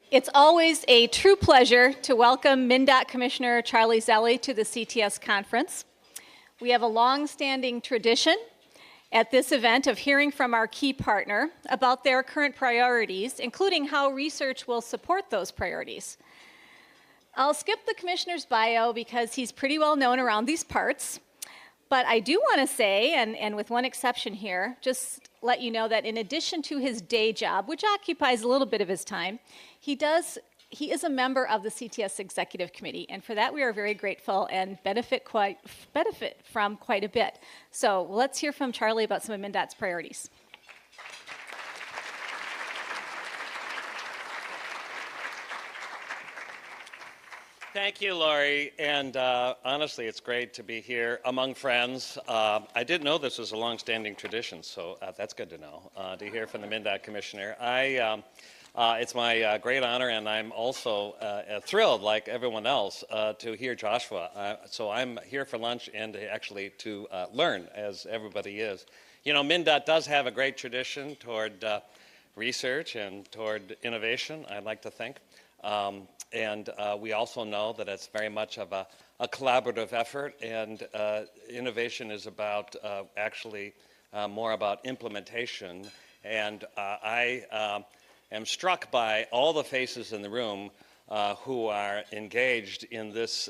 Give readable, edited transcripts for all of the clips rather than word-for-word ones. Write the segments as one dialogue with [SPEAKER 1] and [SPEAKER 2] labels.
[SPEAKER 1] It's always a true pleasure to welcome MnDOT Commissioner Charlie Zelle to the CTS conference. We have a long-standing tradition at this event of hearing from our key partner about their current priorities, including how research will support those priorities. I'll skip the commissioner's bio because he's pretty well known around these parts, but I do want to say, and with one exception here, just let you know that in addition to his day job, which occupies a little bit of his time, he is a member of the CTS Executive Committee, and for that we are very grateful and benefit from quite a bit. So let's hear from Charlie about some of MnDOT's priorities.
[SPEAKER 2] Thank you, Lori, and honestly, it's great to be here among friends. I didn't know this was a long-standing tradition, so that's good to know, to hear from the MnDOT Commissioner. It's my great honor, and I'm also thrilled, like everyone else, to hear Joshua. So I'm here for lunch and actually to learn, as everybody is. You know, MnDOT does have a great tradition toward research and toward innovation, I'd like to think. And we also know that it's very much of a collaborative effort, and innovation is about actually more about implementation. And I am struck by all the faces in the room who are engaged in this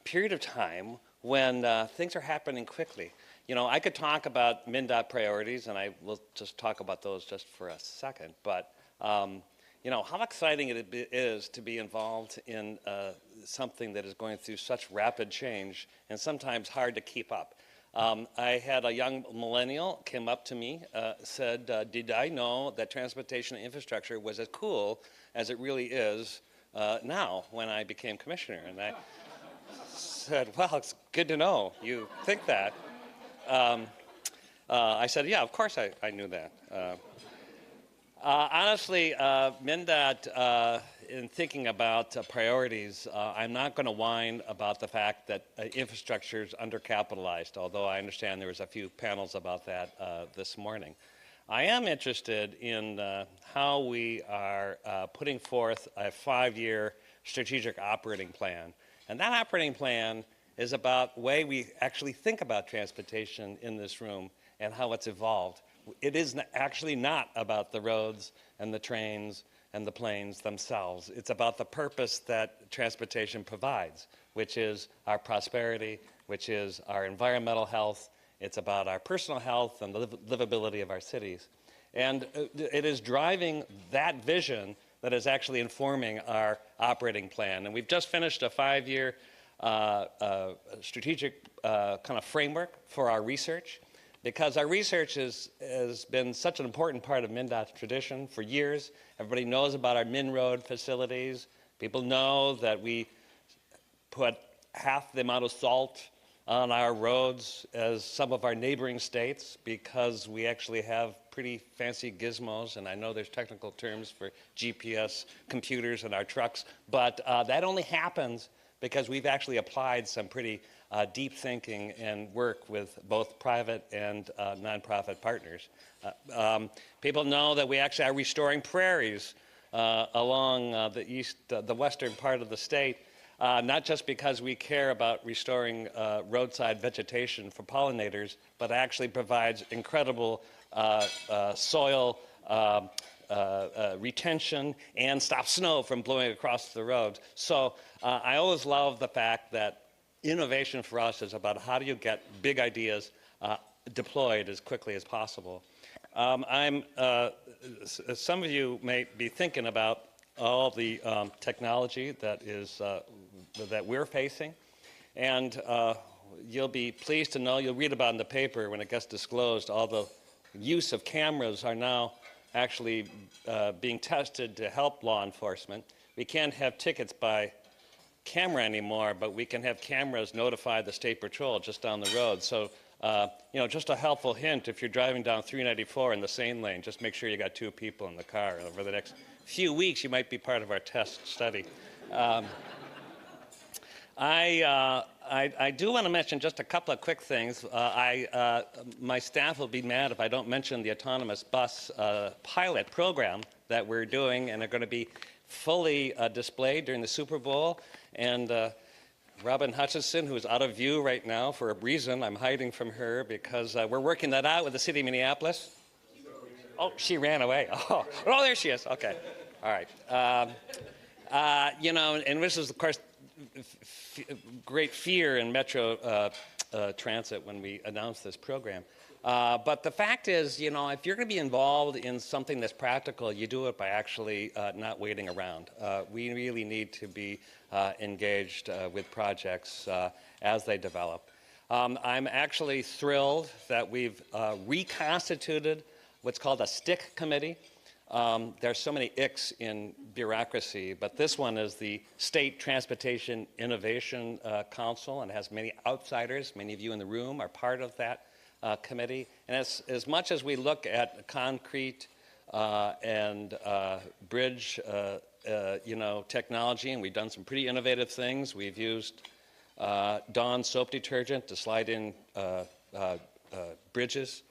[SPEAKER 2] period of time when things are happening quickly. You know, I could talk about MnDOT priorities, and I will just talk about those just for a second, but you know, how exciting it is to be involved in something that is going through such rapid change and sometimes hard to keep up. I had a young millennial came up to me, said, did I know that transportation infrastructure was as cool as it really is now when I became commissioner? And I said, well, it's good to know you think that. I said, yeah, of course I knew that. Honestly, MnDOT, in thinking about priorities, I'm not going to whine about the fact that infrastructure is undercapitalized, although I understand there was a few panels about that this morning. I am interested in how we are putting forth a 5-year strategic operating plan. And that operating plan is about the way we actually think about transportation in this room and how it's evolved. It is actually not about the roads and the trains and the planes themselves. It's about the purpose that transportation provides, which is our prosperity, which is our environmental health. It's about our personal health and the livability of our cities. And it is driving that vision that is actually informing our operating plan. And we've just finished a 5-year strategic kind of framework for our research, because our research has been such an important part of MnDOT's tradition for years. Everybody knows about our Min-Road facilities. People know that we put half the amount of salt on our roads as some of our neighboring states because we actually have pretty fancy gizmos, and I know there's technical terms for GPS computers in our trucks, but that only happens because we've actually applied some pretty deep thinking and work with both private and nonprofit partners. People know that we actually are restoring prairies along the western part of the state, not just because we care about restoring roadside vegetation for pollinators, but actually provides incredible soil retention and stops snow from blowing across the road. So I always love the fact that innovation for us is about how do you get big ideas deployed as quickly as possible. Some of you may be thinking about all the technology that we're facing, and you'll be pleased to know, you'll read about in the paper when it gets disclosed, all the use of cameras are now actually being tested to help law enforcement. We can't have tickets by camera anymore, but we can have cameras notify the State Patrol just down the road. So, you know, just a helpful hint, if you're driving down 394 in the sane lane, just make sure you got 2 people in the car. Over the next few weeks, you might be part of our test study. I do want to mention just a couple of quick things. My staff will be mad if I don't mention the autonomous bus pilot program that we're doing, and are going to be fully displayed during the Super Bowl. And Robin Hutchinson, who is out of view right now for a reason, I'm hiding from her because we're working that out with the city of Minneapolis. Oh, she ran away. Oh, there she is. Okay. All right. You know, and this is, of course, great fear in Metro Transit when we announced this program. But the fact is, you know, if you're going to be involved in something that's practical, you do it by actually not waiting around. We really need to be engaged with projects as they develop. I'm actually thrilled that we've reconstituted what's called a STIC committee. There's so many icks in bureaucracy, but this one is the State Transportation Innovation Council, and has many outsiders. Many of you in the room are part of that committee. And as much as we look at concrete and bridge, you know, technology, and we've done some pretty innovative things. We've used Dawn soap detergent to slide in bridges.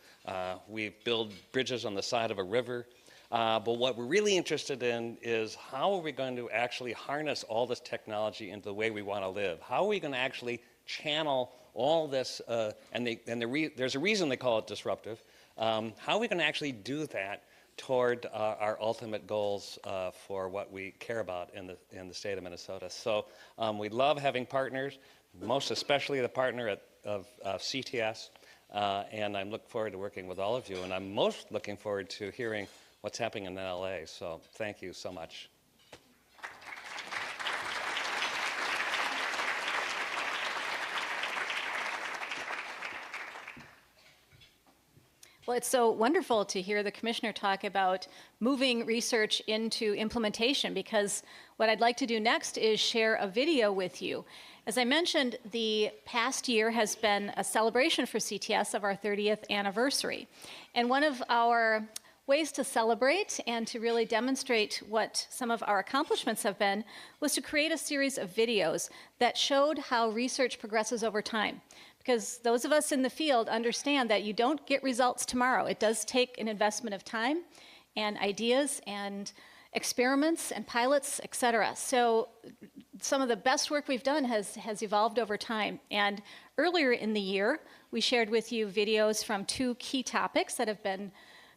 [SPEAKER 2] We've built bridges on the side of a river. But what we're really interested in is how are we going to actually harness all this technology into the way we want to live? How are we going to actually channel all this, there's a reason they call it disruptive. How are we going to actually do that toward our ultimate goals for what we care about in the state of Minnesota? So we love having partners, most especially the partner of CTS, and I'm looking forward to working with all of you, and I'm most looking forward to hearing what's happening in LA. So thank you so much.
[SPEAKER 1] Well, it's so wonderful to hear the commissioner talk about moving research into implementation, because what I'd like to do next is share a video with you. As I mentioned, the past year has been a celebration for CTS of our 30th anniversary. And one of our ways to celebrate and to really demonstrate what some of our accomplishments have been was to create a series of videos that showed how research progresses over time. Because those of us in the field understand that you don't get results tomorrow. It does take an investment of time and ideas and experiments and pilots, et cetera. So some of the best work we've done has evolved over time. And earlier in the year, we shared with you videos from two key topics that have been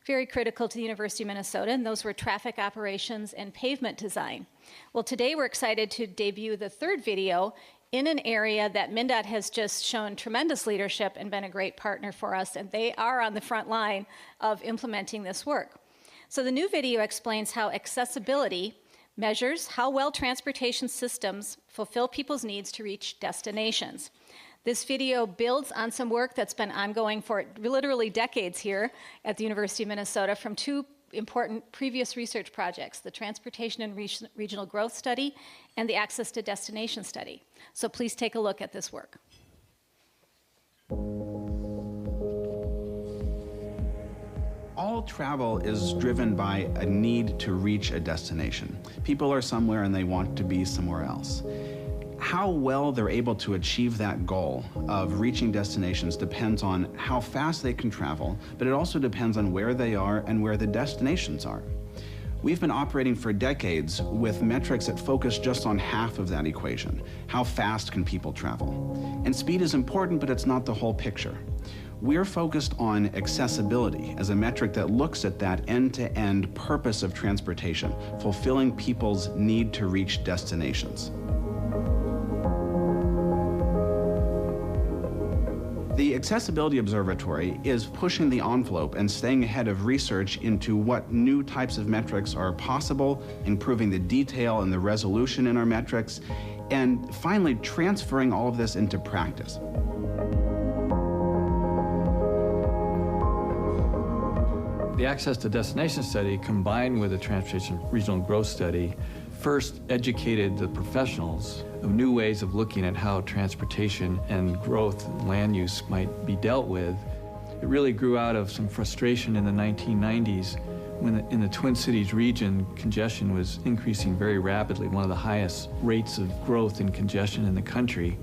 [SPEAKER 1] very critical to the University of Minnesota, and those were traffic operations and pavement design. Well, today we're excited to debut the third video in an area that MnDOT has just shown tremendous leadership and been a great partner for us, and they are on the front line of implementing this work. So the new video explains how accessibility measures how well transportation systems fulfill people's needs to reach destinations. This video builds on some work that's been ongoing for literally decades here at the University of Minnesota from two important previous research projects, the Transportation and Regional Growth Study and the Access to Destination Study. So please take a look at this work.
[SPEAKER 3] All travel is driven by a need to reach a destination. People are somewhere and they want to be somewhere else. How well they're able to achieve that goal of reaching destinations depends on how fast they can travel, but it also depends on where they are and where the destinations are. We've been operating for decades with metrics that focus just on half of that equation. How fast can people travel? And speed is important, but it's not the whole picture. We're focused on accessibility as a metric that looks at that end-to-end purpose of transportation, fulfilling people's need to reach destinations. The Accessibility Observatory is pushing the envelope and staying ahead of research into what new types of metrics are possible, improving the detail and the resolution in our metrics, and finally transferring all of this into practice.
[SPEAKER 4] The Access to Destination Study, combined with the Transportation Regional Growth Study, first educated the professionals of new ways of looking at how transportation and growth and land use might be dealt with. It really grew out of some frustration in the 1990s when in the Twin Cities region, congestion was increasing very rapidly, one of the highest rates of growth in congestion in the country.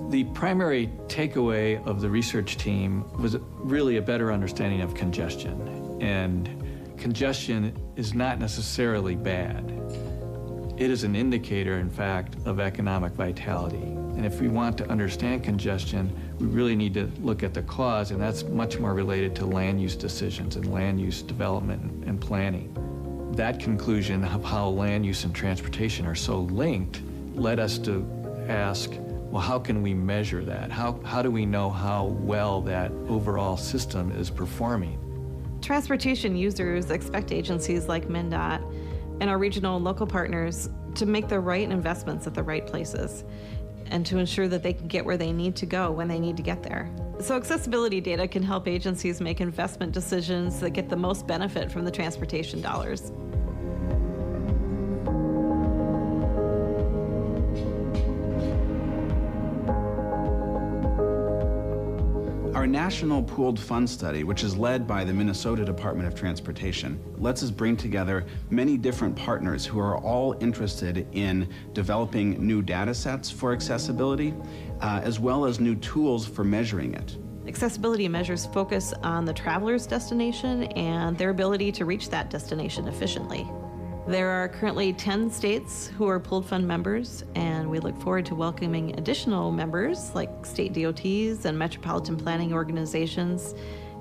[SPEAKER 4] The primary takeaway of the research team was really a better understanding of congestion. And congestion is not necessarily bad. It is an indicator, in fact, of economic vitality. And if we want to understand congestion, we really need to look at the cause, and that's much more related to land use decisions and land use development and planning. That conclusion of how land use and transportation are so linked led us to ask, well, how can we measure that? How do we know how well that overall system is performing?
[SPEAKER 5] Transportation users expect agencies like MnDOT and our regional and local partners to make the right investments at the right places and to ensure that they can get where they need to go when they need to get there. So accessibility data can help agencies make investment decisions that get the most benefit from the transportation dollars.
[SPEAKER 3] Our National Pooled Fund Study, which is led by the Minnesota Department of Transportation, lets us bring together many different partners who are all interested in developing new data sets for accessibility, as well as new tools for measuring it.
[SPEAKER 5] Accessibility measures focus on the traveler's destination and their ability to reach that destination efficiently. There are currently 10 states who are pooled fund members, and we look forward to welcoming additional members like state DOTs and metropolitan planning organizations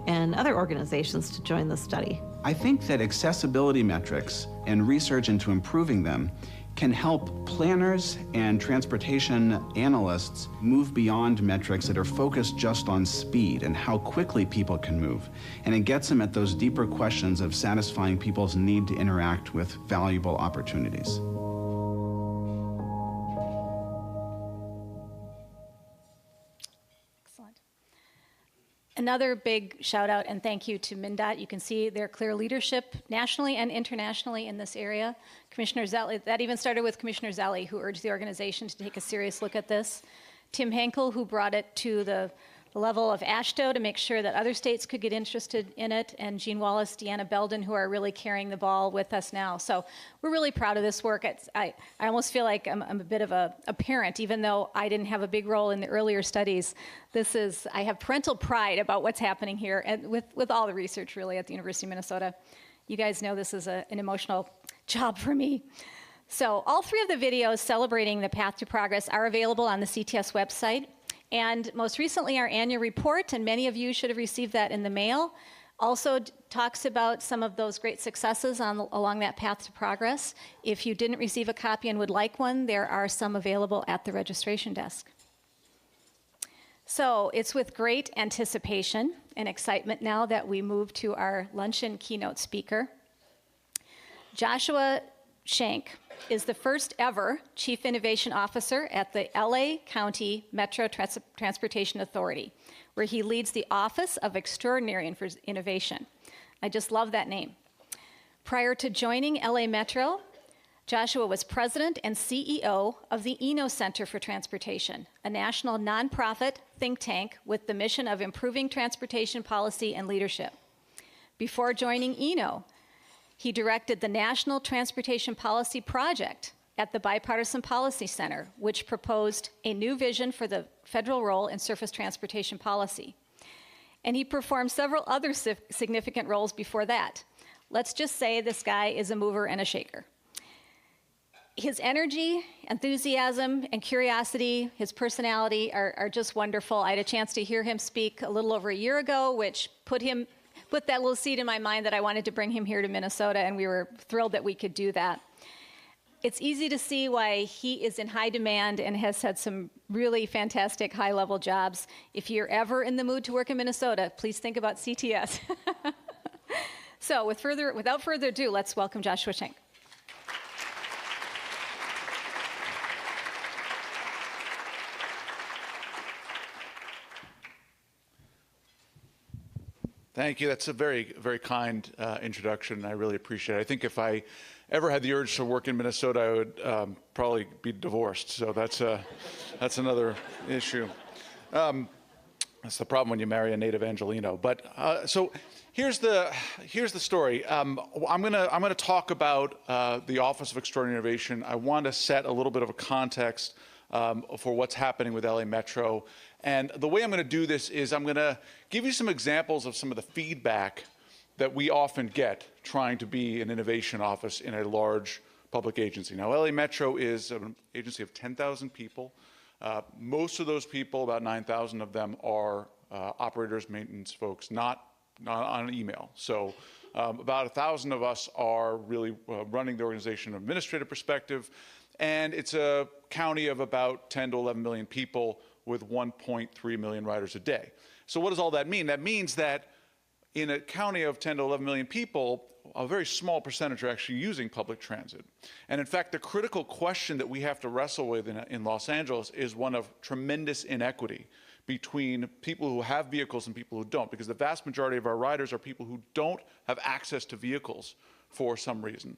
[SPEAKER 5] and other organizations to join the study.
[SPEAKER 3] I think that accessibility metrics and research into improving them can help planners and transportation analysts move beyond metrics that are focused just on speed and how quickly people can move. And it gets them at those deeper questions of satisfying people's need to interact with valuable opportunities.
[SPEAKER 1] Excellent. Another big shout out and thank you to MnDOT. You can see their clear leadership nationally and internationally in this area. Commissioner Zelle, that even started with Commissioner Zelle, who urged the organization to take a serious look at this. Tim Henkel, who brought it to the level of AASHTO to make sure that other states could get interested in it, and Jean Wallace, Deanna Belden, who are really carrying the ball with us now. So we're really proud of this work. I almost feel like I'm a bit of a parent, even though I didn't have a big role in the earlier studies. I have parental pride about what's happening here, and with all the research really at the University of Minnesota. You guys know this is an emotional job for me. So all three of the videos celebrating the path to progress are available on the CTS website. And most recently, our annual report, and many of you should have received that in the mail, also talks about some of those great successes along that path to progress. If you didn't receive a copy and would like one, there are some available at the registration desk. So it's with great anticipation and excitement now that we move to our luncheon keynote speaker. Joshua Schank is the first ever Chief Innovation Officer at the LA County Metro Transportation Authority, where he leads the Office of Extraordinary Innovation. I just love that name. Prior to joining LA Metro, Joshua was president and CEO of the Eno Center for Transportation, a national nonprofit think tank with the mission of improving transportation policy and leadership. Before joining Eno, he directed the National Transportation Policy Project at the Bipartisan Policy Center, which proposed a new vision for the federal role in surface transportation policy. And he performed several other significant roles before that. Let's just say this guy is a mover and a shaker. His energy, enthusiasm, and curiosity, his personality are just wonderful. I had a chance to hear him speak a little over a year ago, which put that little seed in my mind that I wanted to bring him here to Minnesota, and we were thrilled that we could do that. It's easy to see why he is in high demand and has had some really fantastic high-level jobs. If you're ever in the mood to work in Minnesota, please think about CTS. So without further ado, let's welcome Joshua Schank.
[SPEAKER 6] Thank you. That's a very, very kind introduction. I really appreciate it. I think if I ever had the urge to work in Minnesota, I would probably be divorced. So that's another issue. That's the problem when you marry a native Angelino. But so here's the story. I'm gonna talk about the Office of Extraordinary Innovation. I want to set a little bit of a context for what's happening with LA Metro. And the way I'm going to do this is I'm going to give you some examples of some of the feedback that we often get trying to be an innovation office in a large public agency. Now, LA Metro is an agency of 10,000 people. Most of those people, about 9,000 of them, are operators, maintenance folks, not on email. So about 1,000 of us are really running the organization from an administrative perspective, and it's a county of about 10 to 11 million people with 1.3 million riders a day. So what does all that mean? That means that in a county of 10 to 11 million people, a very small percentage are actually using public transit. And in fact, the critical question that we have to wrestle with in Los Angeles is one of tremendous inequity between people who have vehicles and people who don't, because the vast majority of our riders are people who don't have access to vehicles for some reason.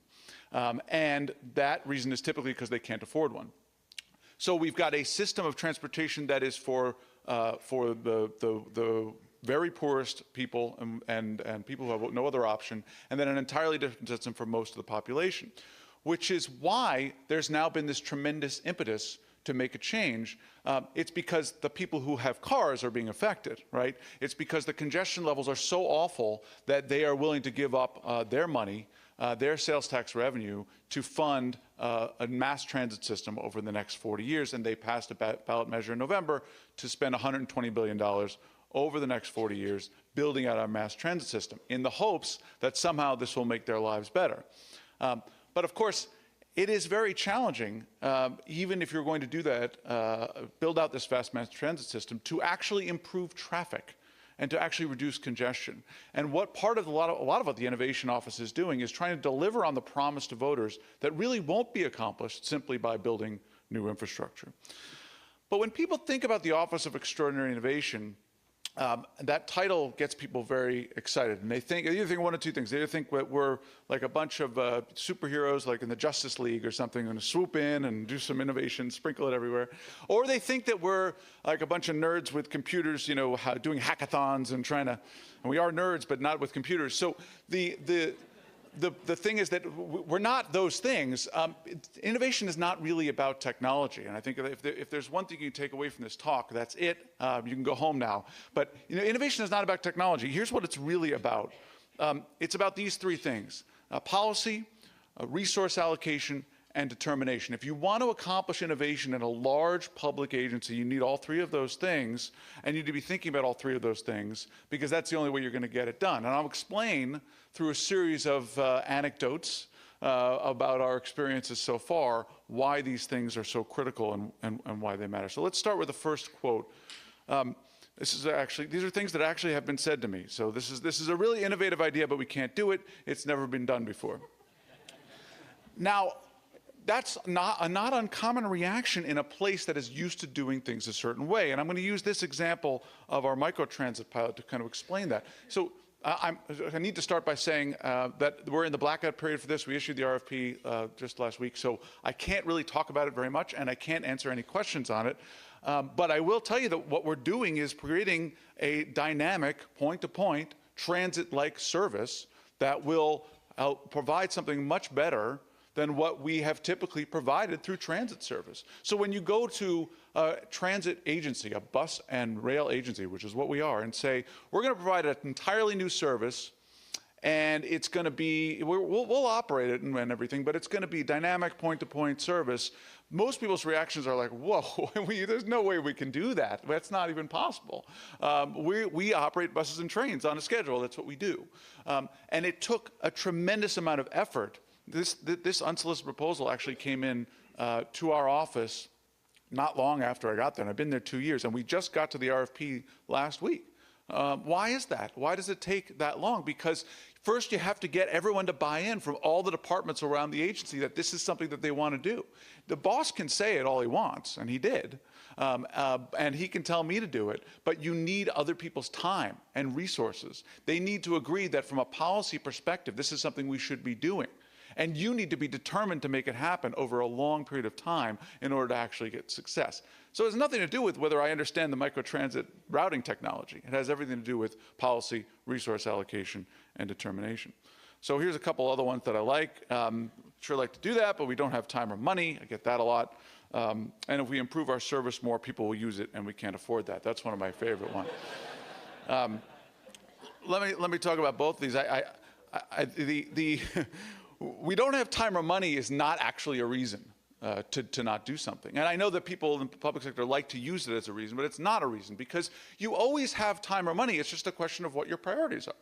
[SPEAKER 6] And that reason is typically because they can't afford one. So we've got a system of transportation that is for the very poorest people and people who have no other option, and then an entirely different system for most of the population, which is why there's now been this tremendous impetus to make a change. It's because the people who have cars are being affected, right? It's because the congestion levels are so awful that they are willing to give up their money, their sales tax revenue, to fund a mass transit system over the next 40 years. And they passed a ballot measure in November to spend $120 billion over the next 40 years building out our mass transit system in the hopes that somehow this will make their lives better. But of course, it is very challenging, even if you're going to do that, build out this fast mass transit system, to actually improve traffic and to actually reduce congestion. And what part of a lot of what the Innovation Office is doing is trying to deliver on the promise to voters that really won't be accomplished simply by building new infrastructure. But when people think about the Office of Extraordinary Innovation, that title gets people very excited, and they either think one of two things. They either think we're like a bunch of superheroes, like in the Justice League or something, going to swoop in and do some innovation, sprinkle it everywhere, or they think that we're like a bunch of nerds with computers, you know, doing hackathons and and we are nerds, but not with computers. So the thing is that we're not those things. Innovation is not really about technology, and I think if there's one thing you can take away from this talk, that's it. You can go home now. But you know, innovation is not about technology. Here's what it's really about. It's about these three things: policy, resource allocation, and determination. If you want to accomplish innovation in a large public agency, you need all three of those things, and you need to be thinking about all three of those things, because that's the only way you're going to get it done. And I'll explain through a series of anecdotes about our experiences so far why these things are so critical and why they matter. So let's start with the first quote. These are things that actually have been said to me. So this is a really innovative idea, but we can't do it. It's never been done before. Now, that's not uncommon reaction in a place that is used to doing things a certain way. And I'm going to use this example of our microtransit pilot to kind of explain that. So I need to start by saying that we're in the blackout period for this. We issued the RFP just last week, so I can't really talk about it very much, and I can't answer any questions on it. But I will tell you that what we're doing is creating a dynamic, point-to-point, transit-like service that will provide something much better than what we have typically provided through transit service. So when you go to a transit agency, a bus and rail agency, which is what we are, and say, we're going to provide an entirely new service, and it's going to be, we'll operate it and everything, but it's going to be dynamic point-to-point service, most people's reactions are like, whoa, there's no way we can do that. That's not even possible. We operate buses and trains on a schedule. That's what we do. And it took a tremendous amount of effort. This unsolicited proposal actually came in to our office not long after I got there, and I've been there 2 years, and we just got to the RFP last week. Why is that? Why does it take that long? Because first you have to get everyone to buy in from all the departments around the agency that this is something that they want to do. The boss can say it all he wants, and he did, and he can tell me to do it, but you need other people's time and resources. They need to agree that from a policy perspective, this is something we should be doing. And you need to be determined to make it happen over a long period of time in order to actually get success. So it has nothing to do with whether I understand the microtransit routing technology. It has everything to do with policy, resource allocation, and determination. So here's a couple other ones that I like. Sure like to do that, but we don't have time or money. I get that a lot. And if we improve our service more, people will use it, and we can't afford that. That's one of my favorite ones. Let me talk about both of these. we don't have time or money is not actually a reason to not do something. And I know that people in the public sector like to use it as a reason, but it's not a reason, because you always have time or money. It's just a question of what your priorities are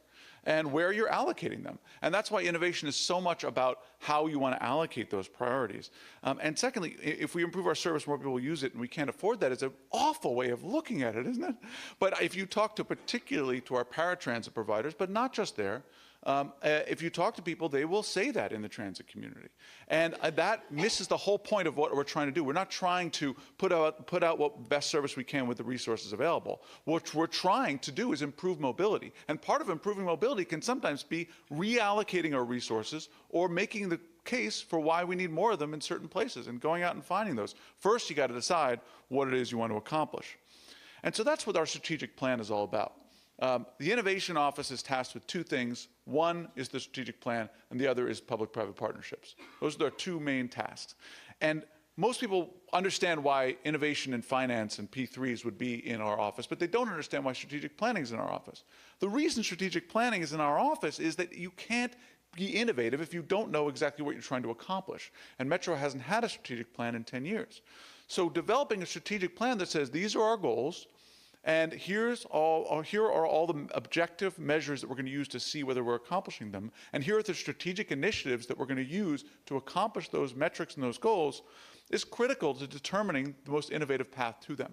[SPEAKER 6] and where you're allocating them. And that's why innovation is so much about how you want to allocate those priorities. And secondly, if we improve our service, more people will use it, and we can't afford that. It's an awful way of looking at it, isn't it? But if you talk to particularly to our paratransit providers, but not just there, if you talk to people, they will say that in the transit community. And that misses the whole point of what we're trying to do. We're not trying to put out what best service we can with the resources available. What we're trying to do is improve mobility. And part of improving mobility can sometimes be reallocating our resources or making the case for why we need more of them in certain places and going out and finding those. First, you got to decide what it is you want to accomplish. And so that's what our strategic plan is all about. The Innovation Office is tasked with two things. One is the strategic plan, and the other is public-private partnerships. Those are their two main tasks. And most people understand why innovation and finance and P3s would be in our office, but they don't understand why strategic planning is in our office. The reason strategic planning is in our office is that you can't be innovative if you don't know exactly what you're trying to accomplish. And Metro hasn't had a strategic plan in 10 years. So developing a strategic plan that says these are our goals, and here are all the objective measures that we're going to use to see whether we're accomplishing them. And here are the strategic initiatives that we're going to use to accomplish those metrics and those goals is critical to determining the most innovative path to them.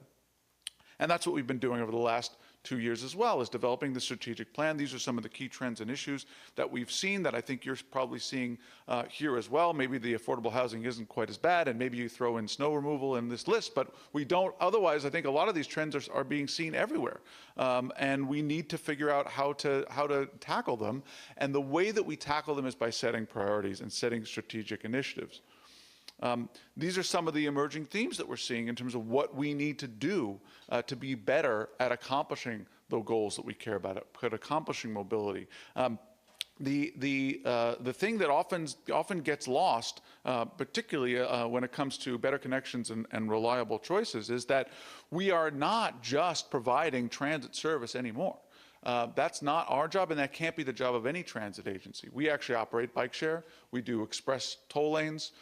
[SPEAKER 6] And that's what we've been doing over the last 2 years as well, is developing the strategic plan. These are some of the key trends and issues that we've seen that I think you're probably seeing here as well. Maybe the affordable housing isn't quite as bad, and maybe you throw in snow removal in this list, but we don't. Otherwise, I think a lot of these trends are being seen everywhere. And we need to figure out how to tackle them. And the way that we tackle them is by setting priorities and setting strategic initiatives. These are some of the emerging themes that we're seeing in terms of what we need to do to be better at accomplishing the goals that we care about, at accomplishing mobility. The thing that often gets lost, particularly when it comes to better connections and reliable choices, is that we are not just providing transit service anymore. That's not our job, and that can't be the job of any transit agency. We actually operate bike share. We do express toll lanes.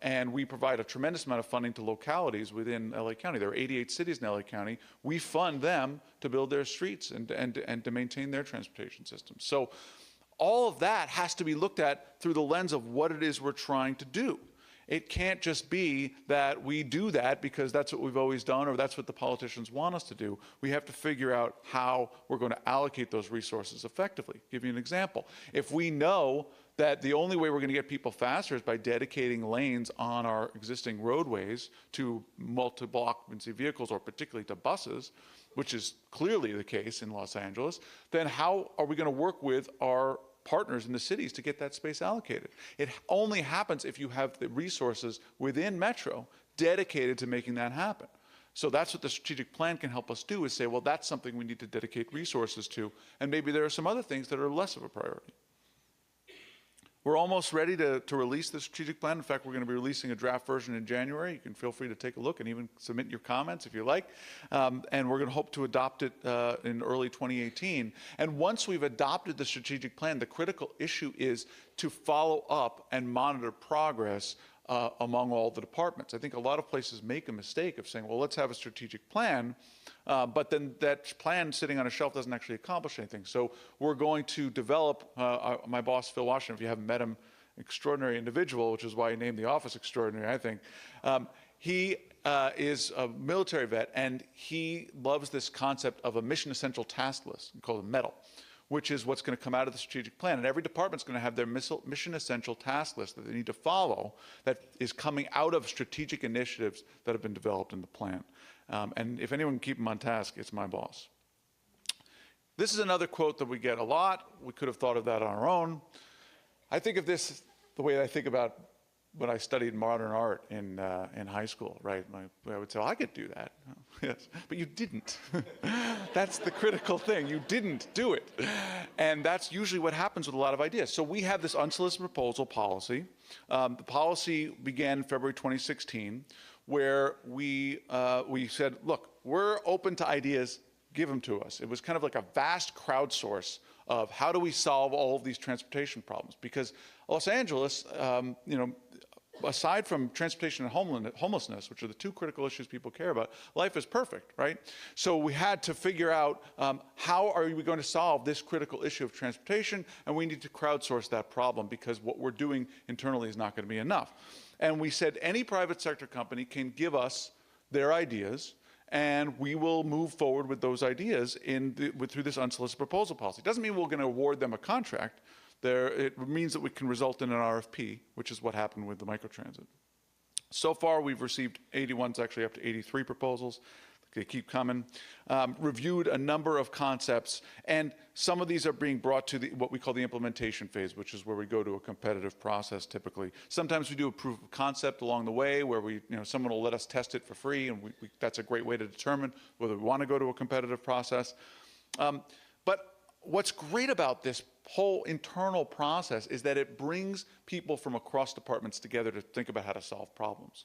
[SPEAKER 6] And we provide a tremendous amount of funding to localities within LA County. There are 88 cities in LA County. We fund them to build their streets and to maintain their transportation systems. So all of that has to be looked at through the lens of what it is we're trying to do. It can't just be that we do that because that's what we've always done or that's what the politicians want us to do. We have to figure out how we're going to allocate those resources effectively. I'll give you an example. If we know that the only way we're going to get people faster is by dedicating lanes on our existing roadways to multiple occupancy vehicles or particularly to buses, which is clearly the case in Los Angeles, then how are we going to work with our partners in the cities to get that space allocated? It only happens if you have the resources within Metro dedicated to making that happen. So that's what the strategic plan can help us do, is say, well, that's something we need to dedicate resources to, and maybe there are some other things that are less of a priority. We're almost ready to release the strategic plan. In fact, we're going to be releasing a draft version in January. You can feel free to take a look and even submit your comments if you like. And we're going to hope to adopt it in early 2018. And once we've adopted the strategic plan, the critical issue is to follow up and monitor progress among all the departments. I think a lot of places make a mistake of saying, well, let's have a strategic plan, but then that plan sitting on a shelf doesn't actually accomplish anything. So we're going to develop, my boss, Phil Washington, if you haven't met him, extraordinary individual, which is why he named the office extraordinary, I think. He is a military vet, and he loves this concept of a mission essential task list, called a METAL, which is what's going to come out of the strategic plan. And every department's going to have their mission essential task list that they need to follow that is coming out of strategic initiatives that have been developed in the plan. And if anyone can keep them on task, it's my boss. This is another quote that we get a lot. We could have thought of that on our own. I think of this the way I think about when I studied modern art in high school, right? I would say, well, I could do that. Yes, but you didn't. That's the critical thing. You didn't do it. And that's usually what happens with a lot of ideas. So we have this unsolicited proposal policy. The policy began in February 2016, where we said, look, we're open to ideas, give them to us. It was kind of like a vast crowdsource of how do we solve all of these transportation problems? Because Los Angeles, aside from transportation and homelessness, which are the two critical issues people care about, life is perfect, right? So we had to figure out how are we going to solve this critical issue of transportation, and we need to crowdsource that problem because what we're doing internally is not going to be enough. And we said any private sector company can give us their ideas, and we will move forward with those ideas through this unsolicited proposal policy. It doesn't mean we're going to award them a contract. It means that we can result in an RFP, which is what happened with the microtransit. So far, we've received 81, actually up to 83 proposals. They keep coming. Reviewed a number of concepts, and some of these are being brought to what we call the implementation phase, which is where we go to a competitive process typically. Sometimes we do a proof of concept along the way where someone will let us test it for free, and that's a great way to determine whether we want to go to a competitive process. But what's great about this whole internal process is that it brings people from across departments together to think about how to solve problems.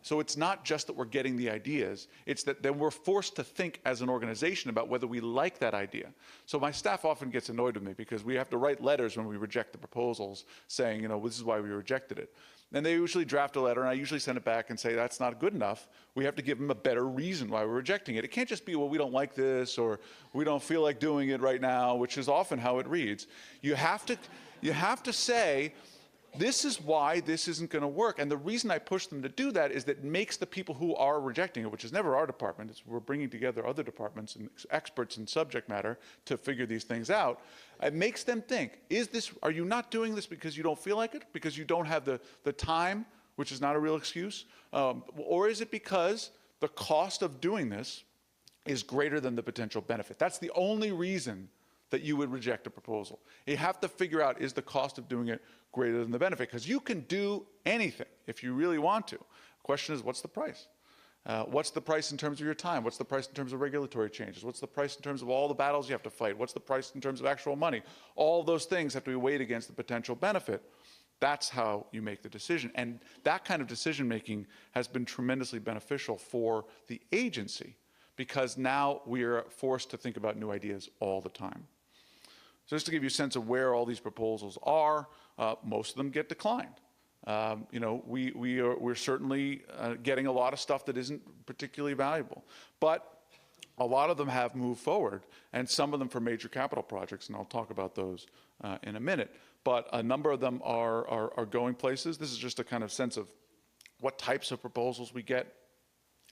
[SPEAKER 6] So it's not just that we're getting the ideas, it's that then we're forced to think as an organization about whether we like that idea. So my staff often gets annoyed with me because we have to write letters when we reject the proposals saying, this is why we rejected it. And they usually draft a letter, and I usually send it back and say, that's not good enough. We have to give them a better reason why we're rejecting it. It can't just be, well, we don't like this, or we don't feel like doing it right now, which is often how it reads. You have to say, this is why this isn't going to work. And the reason I push them to do that is that it makes the people who are rejecting it, which is never our department, we're bringing together other departments and experts in subject matter to figure these things out. It makes them think, are you not doing this because you don't feel like it? Because you don't have the time, which is not a real excuse? Or is it because the cost of doing this is greater than the potential benefit? That's the only reason that you would reject a proposal. You have to figure out, is the cost of doing it greater than the benefit? Because you can do anything if you really want to. The question is, what's the price? What's the price in terms of your time? What's the price in terms of regulatory changes? What's the price in terms of all the battles you have to fight? What's the price in terms of actual money? All those things have to be weighed against the potential benefit. That's how you make the decision. And that kind of decision making has been tremendously beneficial for the agency because now we are forced to think about new ideas all the time. So just to give you a sense of where all these proposals are, most of them get declined. We're certainly getting a lot of stuff that isn't particularly valuable, but a lot of them have moved forward, and some of them for major capital projects, and I'll talk about those in a minute. But a number of them are going places. This is just a kind of sense of what types of proposals we get.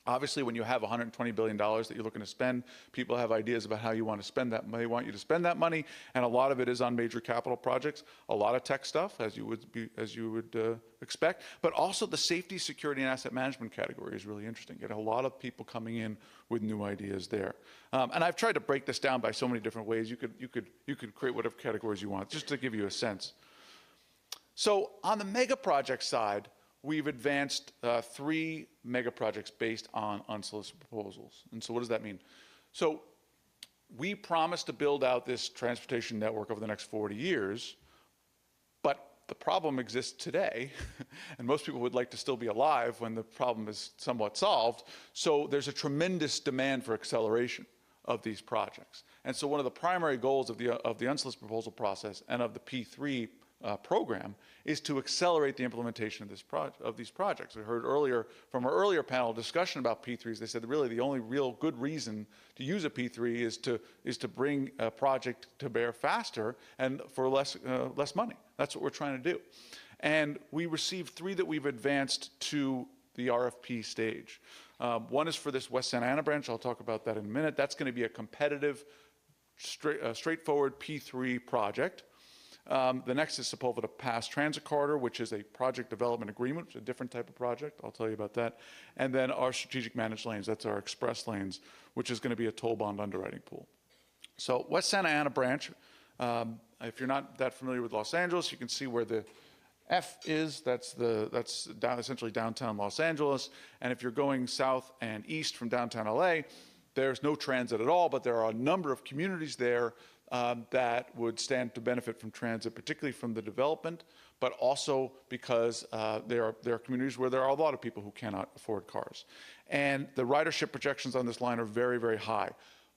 [SPEAKER 6] Obviously, when you have $120 billion that you're looking to spend, people have ideas about how you want to spend that money. They want you to spend that money, and a lot of it is on major capital projects, a lot of tech stuff, as you would expect, but also the safety, security, and asset management category is really interesting. Get a lot of people coming in with new ideas there. And I've tried to break this down by so many different ways. You could create whatever categories you want, just to give you a sense. So on the mega project side, we've advanced 3 mega projects based on unsolicited proposals. And so what does that mean? So we promised to build out this transportation network over the next 40 years, but the problem exists today, and most people would like to still be alive when the problem is somewhat solved. So there's a tremendous demand for acceleration of these projects. And so one of the primary goals of the unsolicited proposal process and of the P3 program is to accelerate the implementation of these projects. We heard earlier from our earlier panel discussion about P3s. They said that really the only real good reason to use a P3 is to bring a project to bear faster and for less money. That's what we're trying to do. And we received 3 that we've advanced to the RFP stage. One is for this West Santa Ana branch. I'll talk about that in a minute. That's going to be a competitive, straightforward P3 project. The next is Sepulveda Pass Transit Corridor, which is a project development agreement, which is a different type of project. I'll tell you about that. And then our strategic managed lanes, that's our express lanes, which is going to be a toll bond underwriting pool. So West Santa Ana branch, if you're not that familiar with Los Angeles, you can see where the F is. That's essentially downtown Los Angeles. And if you're going south and east from downtown LA, there's no transit at all, but there are a number of communities there that would stand to benefit from transit, particularly from the development, but also because there are communities where there are a lot of people who cannot afford cars. And the ridership projections on this line are very, very high.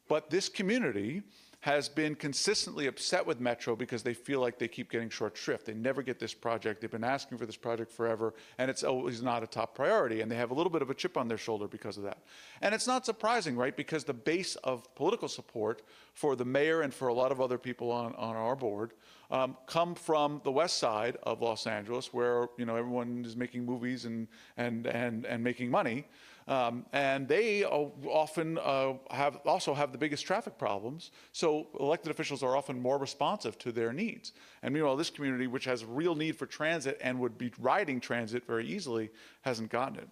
[SPEAKER 6] But this community has been consistently upset with Metro because they feel like they keep getting short shrift. They never get this project. They've been asking for this project forever, and it's always not a top priority, and they have a little bit of a chip on their shoulder because of that. And it's not surprising, right, because the base of political support for the mayor and for a lot of other people on our board come from the west side of Los Angeles, where everyone is making movies and making money. And they often also have the biggest traffic problems, so elected officials are often more responsive to their needs. And meanwhile, this community, which has real need for transit and would be riding transit very easily, hasn't gotten it.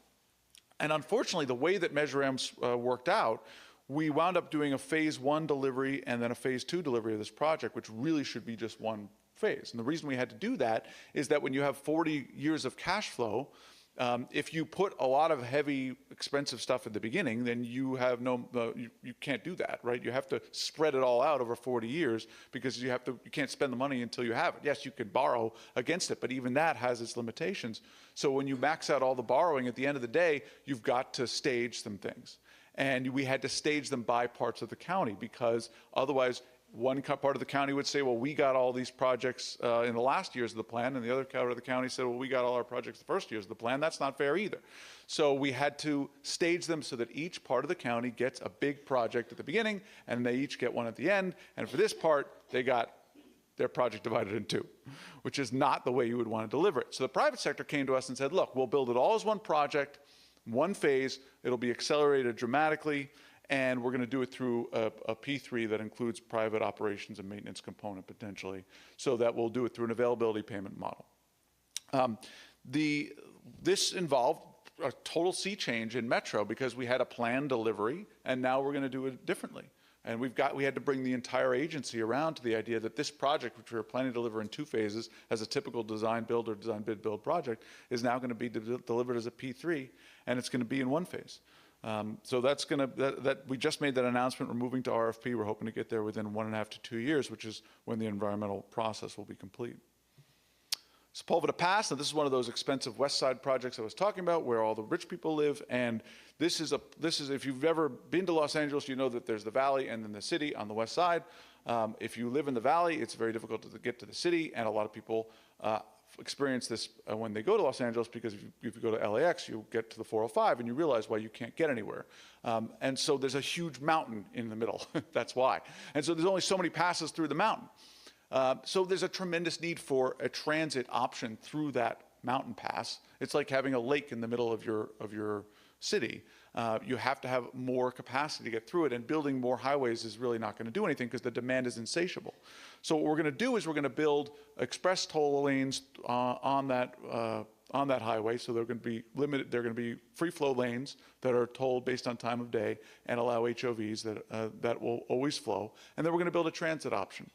[SPEAKER 6] And unfortunately, the way that Measure M's worked out, we wound up doing a phase 1 delivery and then a phase 2 delivery of this project, which really should be just one phase. And the reason we had to do that is that when you have 40 years of cash flow, if you put a lot of heavy, expensive stuff at the beginning, then you have you can't do that, right? You have to spread it all out over 40 years because you can't spend the money until you have it. Yes, you could borrow against it, but even that has its limitations. So when you max out all the borrowing, at the end of the day, you've got to stage some things. And we had to stage them by parts of the county because otherwise one part of the county would say, well, we got all these projects in the last years of the plan, and the other part of the county said, well, we got all our projects the first years of the plan. That's not fair either. So we had to stage them so that each part of the county gets a big project at the beginning, and they each get one at the end. And for this part, they got their project divided in two, which is not the way you would want to deliver it. So the private sector came to us and said, look, we'll build it all as one project, one phase. It'll be accelerated dramatically. And we're going to do it through a P3 that includes private operations and maintenance component potentially, so that we'll do it through an availability payment model. This involved a total sea change in Metro because we had a planned delivery, and now we're going to do it differently. And we had to bring the entire agency around to the idea that this project, which we were planning to deliver in 2 phases as a typical design build or design bid build project, is now going to be delivered as a P3, and it's going to be in 1 phase. So that's going to, we just made that announcement. We're moving to RFP. We're hoping to get there within 1.5 to 2 years, which is when the environmental process will be complete. Sepulveda Pass, and this is one of those expensive West Side projects I was talking about, where all the rich people live. And this is if you've ever been to Los Angeles, you know that there's the valley and then the city on the west side. If you live in the valley, it's very difficult to get to the city, and a lot of people experience this when they go to Los Angeles, because if you go to LAX, you get to the 405 and you realize why you can't get anywhere. And so there's a huge mountain in the middle. That's why. And so there's only so many passes through the mountain. So there's a tremendous need for a transit option through that mountain pass. It's like having a lake in the middle of your city. You have to have more capacity to get through it, and building more highways is really not going to do anything because the demand is insatiable. So what we're going to do is we're going to build express toll lanes on that highway. So they're going to be limited. They're going to be free flow lanes that are tolled based on time of day and allow HOVs that will always flow. And then we're going to build a transit option.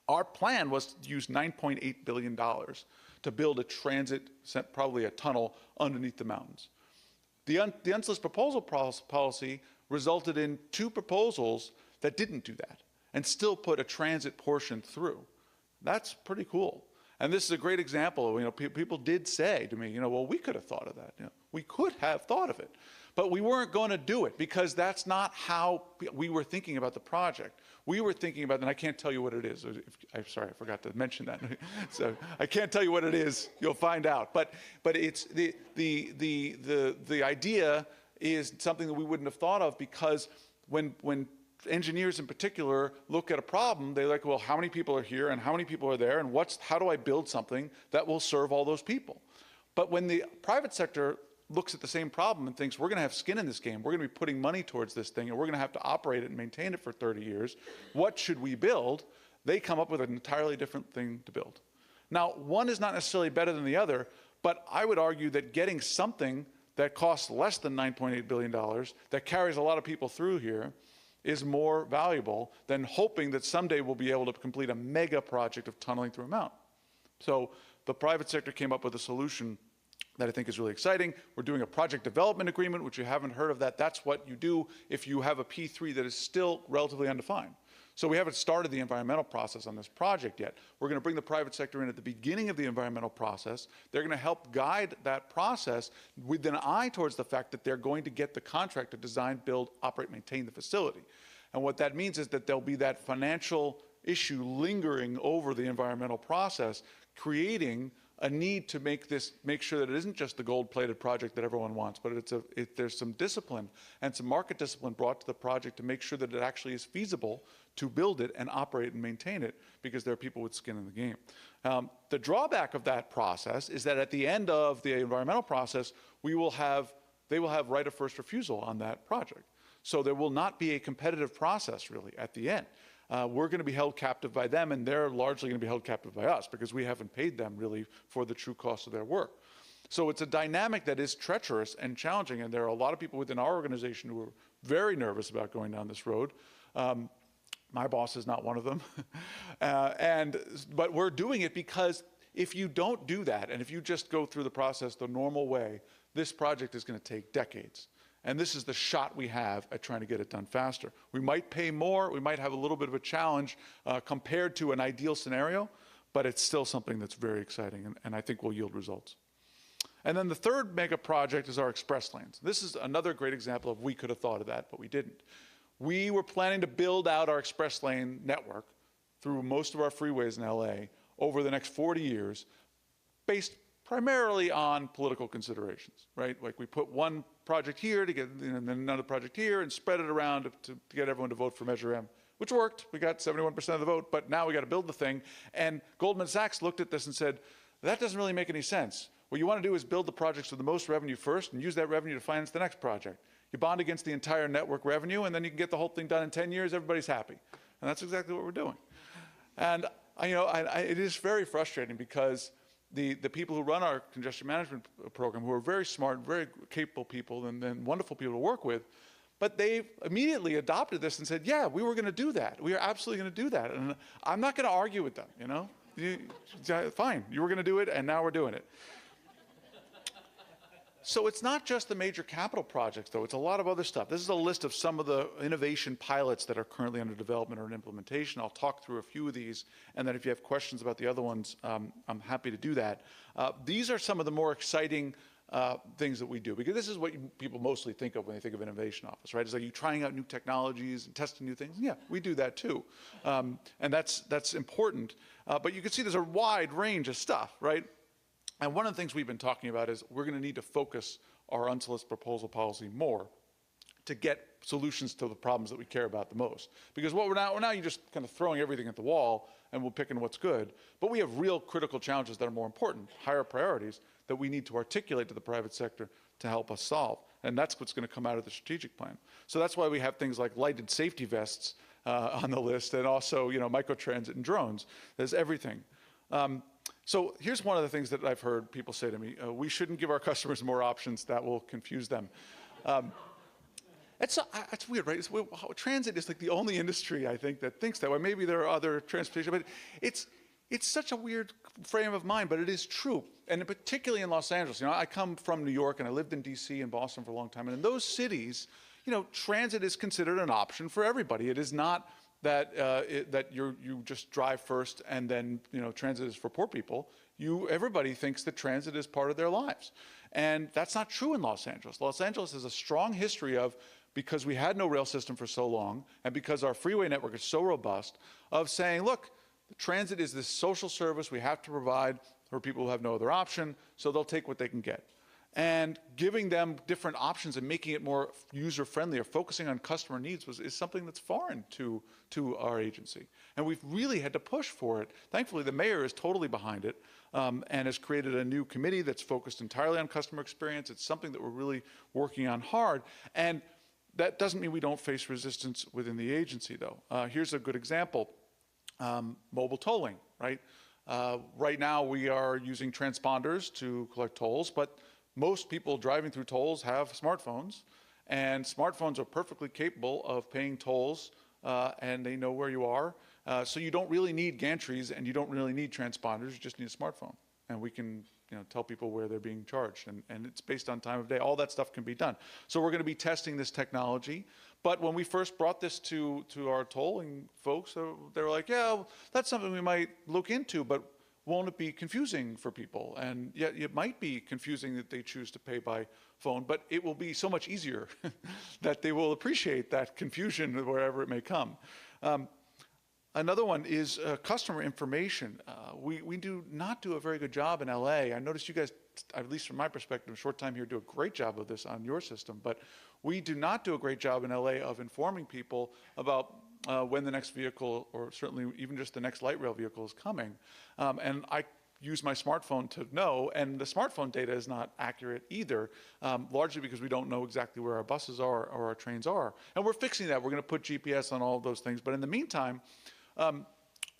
[SPEAKER 6] Our plan was to use $9.8 billion to build a transit, probably a tunnel underneath the mountains. The unsolicited proposal policy resulted in 2 proposals that didn't do that and still put a transit portion through. That's pretty cool. And this is a great example of, people did say to me, well, we could have thought of that. We could have thought of it, but we weren't going to do it because that's not how we were thinking about the project. We were thinking about, and I can't tell you what it is. I'm sorry, I forgot to mention that. So I can't tell you what it is. You'll find out. But it's the idea is something that we wouldn't have thought of, because when engineers in particular look at a problem, they're like, well, how many people are here and how many people are there, and how do I build something that will serve all those people? But when the private sector looks at the same problem and thinks, we're going to have skin in this game, we're going to be putting money towards this thing, and we're going to have to operate it and maintain it for 30 years, what should we build? They come up with an entirely different thing to build. Now, one is not necessarily better than the other, but I would argue that getting something that costs less than $9.8 billion, that carries a lot of people through here, is more valuable than hoping that someday we'll be able to complete a mega project of tunneling through a mountain. So the private sector came up with a solution that I think is really exciting. We're doing a project development agreement, which you haven't heard of that. That's what you do if you have a P3 that is still relatively undefined. So we haven't started the environmental process on this project yet. We're going to bring the private sector in at the beginning of the environmental process. They're going to help guide that process with an eye towards the fact that they're going to get the contract to design, build, operate, maintain the facility. And what that means is that there'll be that financial issue lingering over the environmental process, creating a need to make sure that it isn't just the gold-plated project that everyone wants, but there's some discipline and some market discipline brought to the project to make sure that it actually is feasible to build it and operate and maintain it, because there are people with skin in the game. The drawback of that process is that at the end of the environmental process, they will have right of first refusal on that project. So there will not be a competitive process really at the end. We're going to be held captive by them, and they're largely going to be held captive by us because we haven't paid them really for the true cost of their work. So it's a dynamic that is treacherous and challenging, and there are a lot of people within our organization who are very nervous about going down this road. My boss is not one of them. But we're doing it because if you don't do that, and if you just go through the process the normal way, this project is going to take decades. And this is the shot we have at trying to get it done faster. We might pay more, we might have a little bit of a challenge compared to an ideal scenario, but it's still something that's very exciting and I think will yield results. And then the third mega project is our express lanes. This is another great example of we could have thought of that, but we didn't. We were planning to build out our express lane network through most of our freeways in LA over the next 40 years, based primarily on political considerations, right? Like we put one project here to get, and then another project here, and spread it around to get everyone to vote for Measure M, which worked. We got 71% of the vote, but now we got to build the thing. And Goldman Sachs looked at this and said, that doesn't really make any sense. What you want to do is build the projects with the most revenue first and use that revenue to finance the next project. You bond against the entire network revenue, and then you can get the whole thing done in 10 years, everybody's happy. And that's exactly what we're doing. And it is very frustrating because the people who run our congestion management program, who are very smart, very capable people, and wonderful people to work with, but they immediately adopted this and said, yeah, we were going to do that. We are absolutely going to do that. And I'm not going to argue with them, you know. Fine, you were going to do it, and now we're doing it. So it's not just the major capital projects, though. It's a lot of other stuff. This is a list of some of the innovation pilots that are currently under development or in implementation. I'll talk through a few of these, and then if you have questions about the other ones, I'm happy to do that. These are some of the more exciting things that we do, because this is what people mostly think of when they think of innovation office, right? It's like you trying out new technologies and testing new things. Yeah, we do that too, and that's important. But you can see there's a wide range of stuff, right? And one of the things we've been talking about is we're going to need to focus our unsolicited proposal policy more to get solutions to the problems that we care about the most. Because what we're now you're just kind of throwing everything at the wall and we're picking what's good. But we have real critical challenges that are more important, higher priorities, that we need to articulate to the private sector to help us solve. And that's what's going to come out of the strategic plan. So that's why we have things like lighted safety vests on the list, and also, you know, microtransit and drones. There's everything. So here's one of the things that I've heard people say to me: we shouldn't give our customers more options; that will confuse them. It's weird, right? Transit is like the only industry, I think, that thinks that way. Maybe there are other transportation, but it's such a weird frame of mind, but it is true. And particularly in Los Angeles, you know, I come from New York and I lived in DC and Boston for a long time. And in those cities, you know, transit is considered an option for everybody. It is not that you just drive first and then, you know, transit is for poor people. Everybody thinks that transit is part of their lives. And that's not true in Los Angeles. Los Angeles has a strong history of, because we had no rail system for so long, and because our freeway network is so robust, of saying, look, transit is this social service we have to provide for people who have no other option, so they'll take what they can get. And giving them different options and making it more user-friendly, or focusing on customer needs, is something that's foreign to our agency. And we've really had to push for it. Thankfully, the mayor is totally behind it and has created a new committee that's focused entirely on customer experience. It's something that we're really working on hard. And that doesn't mean we don't face resistance within the agency, though. Here's a good example. Mobile tolling, right? Right now, we are using transponders to collect tolls, but most people driving through tolls have smartphones, and smartphones are perfectly capable of paying tolls, and they know where you are. So you don't really need gantries, and you don't really need transponders. You just need a smartphone, and we can, you know, tell people where they're being charged, and it's based on time of day. All that stuff can be done. So we're going to be testing this technology. But when we first brought this to our tolling folks, they were like, yeah, well, that's something we might look into, but won't it be confusing for people? And yet it might be confusing that they choose to pay by phone, but it will be so much easier that they will appreciate that confusion wherever it may come. Another one is customer information. We do not do a very good job in LA. I noticed you guys, at least from my perspective, a short time here, do a great job of this on your system, but we do not do a great job in LA of informing people about when the next vehicle, or certainly even just the next light rail vehicle, is coming. And I use my smartphone to know, and the smartphone data is not accurate either, largely because we don't know exactly where our buses are or our trains are. And we're fixing that. We're going to put GPS on all of those things. But in the meantime,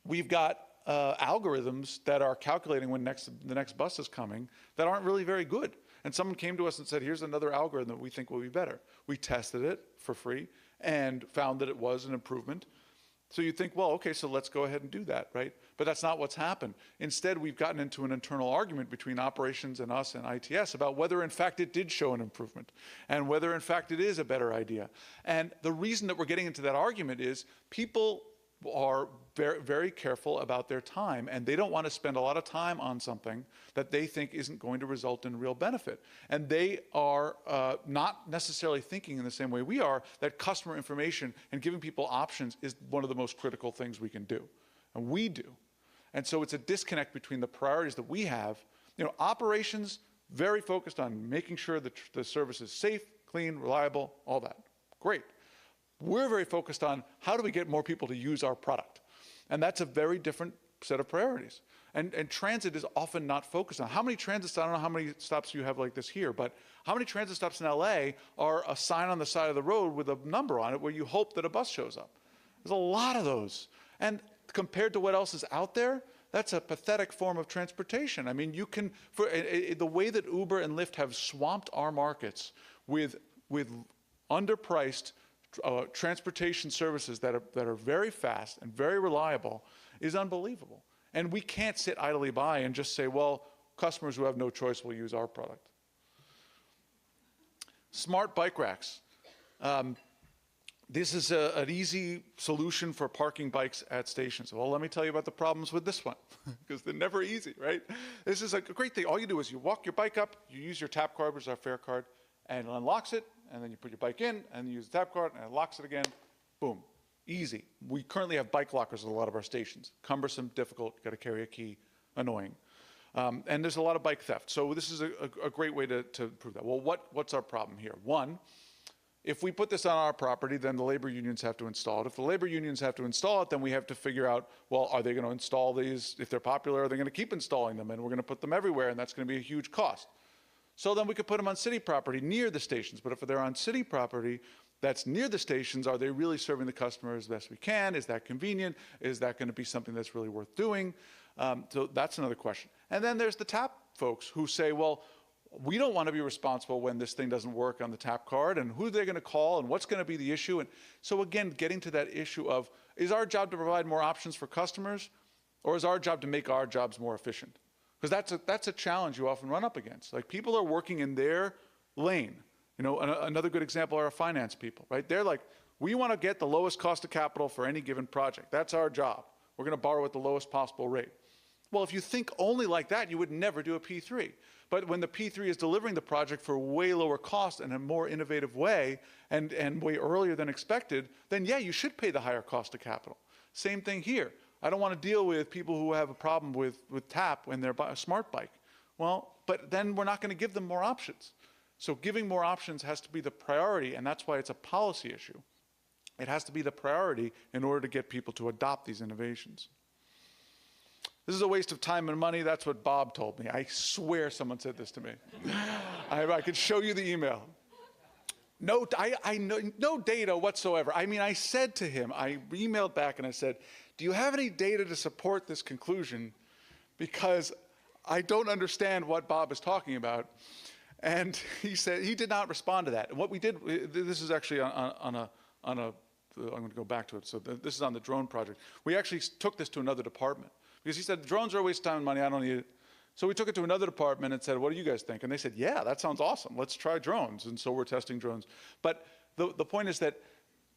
[SPEAKER 6] we've got algorithms that are calculating when the next bus is coming that aren't really very good. And someone came to us and said, here's another algorithm that we think will be better. We tested it for free and found that it was an improvement. So you think, well, okay, so let's go ahead and do that, right? But that's not what's happened. Instead, we've gotten into an internal argument between operations and us and ITS about whether, in fact, it did show an improvement and whether, in fact, it is a better idea. And the reason that we're getting into that argument is people are very, very careful about their time, and they don't want to spend a lot of time on something that they think isn't going to result in real benefit. And they are not necessarily thinking in the same way we are that customer information and giving people options is one of the most critical things we can do. And we do. And so it's a disconnect between the priorities that we have. Operations, very focused on making sure that the service is safe, clean, reliable, all that. Great. We're very focused on how do we get more people to use our product. And that's a very different set of priorities. And transit is often not focused on. How many transit stops, I don't know how many stops you have like this here, but how many transit stops in LA are a sign on the side of the road with a number on it where you hope that a bus shows up? There's a lot of those. And compared to what else is out there, that's a pathetic form of transportation. I mean, you can, the way that Uber and Lyft have swamped our markets with underpriced transportation services that are very fast and very reliable is unbelievable. And we can't sit idly by and just say, well, customers who have no choice will use our product. Smart bike racks. This is an easy solution for parking bikes at stations. Well, let me tell you about the problems with this one, because they're never easy, right? This is a great thing. All you do is you walk your bike up, you use your tap card, which is our fare card, and it unlocks it, and then you put your bike in, and you use the tap card, and it locks it again. Boom. Easy. We currently have bike lockers at a lot of our stations. Cumbersome, difficult, got to carry a key, annoying. And there's a lot of bike theft. So this is a great way to prove that. Well, what's our problem here? One, if we put this on our property, then the labor unions have to install it. If the labor unions have to install it, then we have to figure out, well, are they going to install these? If they're popular, are they going to keep installing them? And we're going to put them everywhere, and that's going to be a huge cost. So then we could put them on city property near the stations. But if they're on city property that's near the stations, are they really serving the customer as best we can? Is that convenient? Is that going to be something that's really worth doing? So that's another question. And then there's the tap folks who say, well, we don't want to be responsible when this thing doesn't work on the tap card, and who they're going to call, and what's going to be the issue. And so again, getting to that issue of, is our job to provide more options for customers, or is our job to make our jobs more efficient? Because that's a challenge you often run up against. Like, people are working in their lane. Another good example are our finance people, right? They're like, we want to get the lowest cost of capital for any given project. That's our job. We're going to borrow at the lowest possible rate. Well, if you think only like that, you would never do a P3. But when the P3 is delivering the project for way lower cost and a more innovative way and way earlier than expected, then yeah, you should pay the higher cost of capital. Same thing here. I don't want to deal with people who have a problem with TAP when they're a smart bike. Well, but then we're not going to give them more options. So giving more options has to be the priority, and that's why it's a policy issue. It has to be the priority in order to get people to adopt these innovations. This is a waste of time and money. That's what Bob told me. I swear someone said this to me. I could show you the email. No data whatsoever. I mean, I said to him, I emailed back and I said, do you have any data to support this conclusion? Because I don't understand what Bob is talking about. And he said, he did not respond to that. And what we did, this is actually on a I'm going to go back to it. So this is on the drone project. We actually took this to another department. Because he said, drones are a waste of time and money, I don't need it. So we took it to another department and said, what do you guys think? And they said, yeah, that sounds awesome. Let's try drones. And so we're testing drones. But the point is that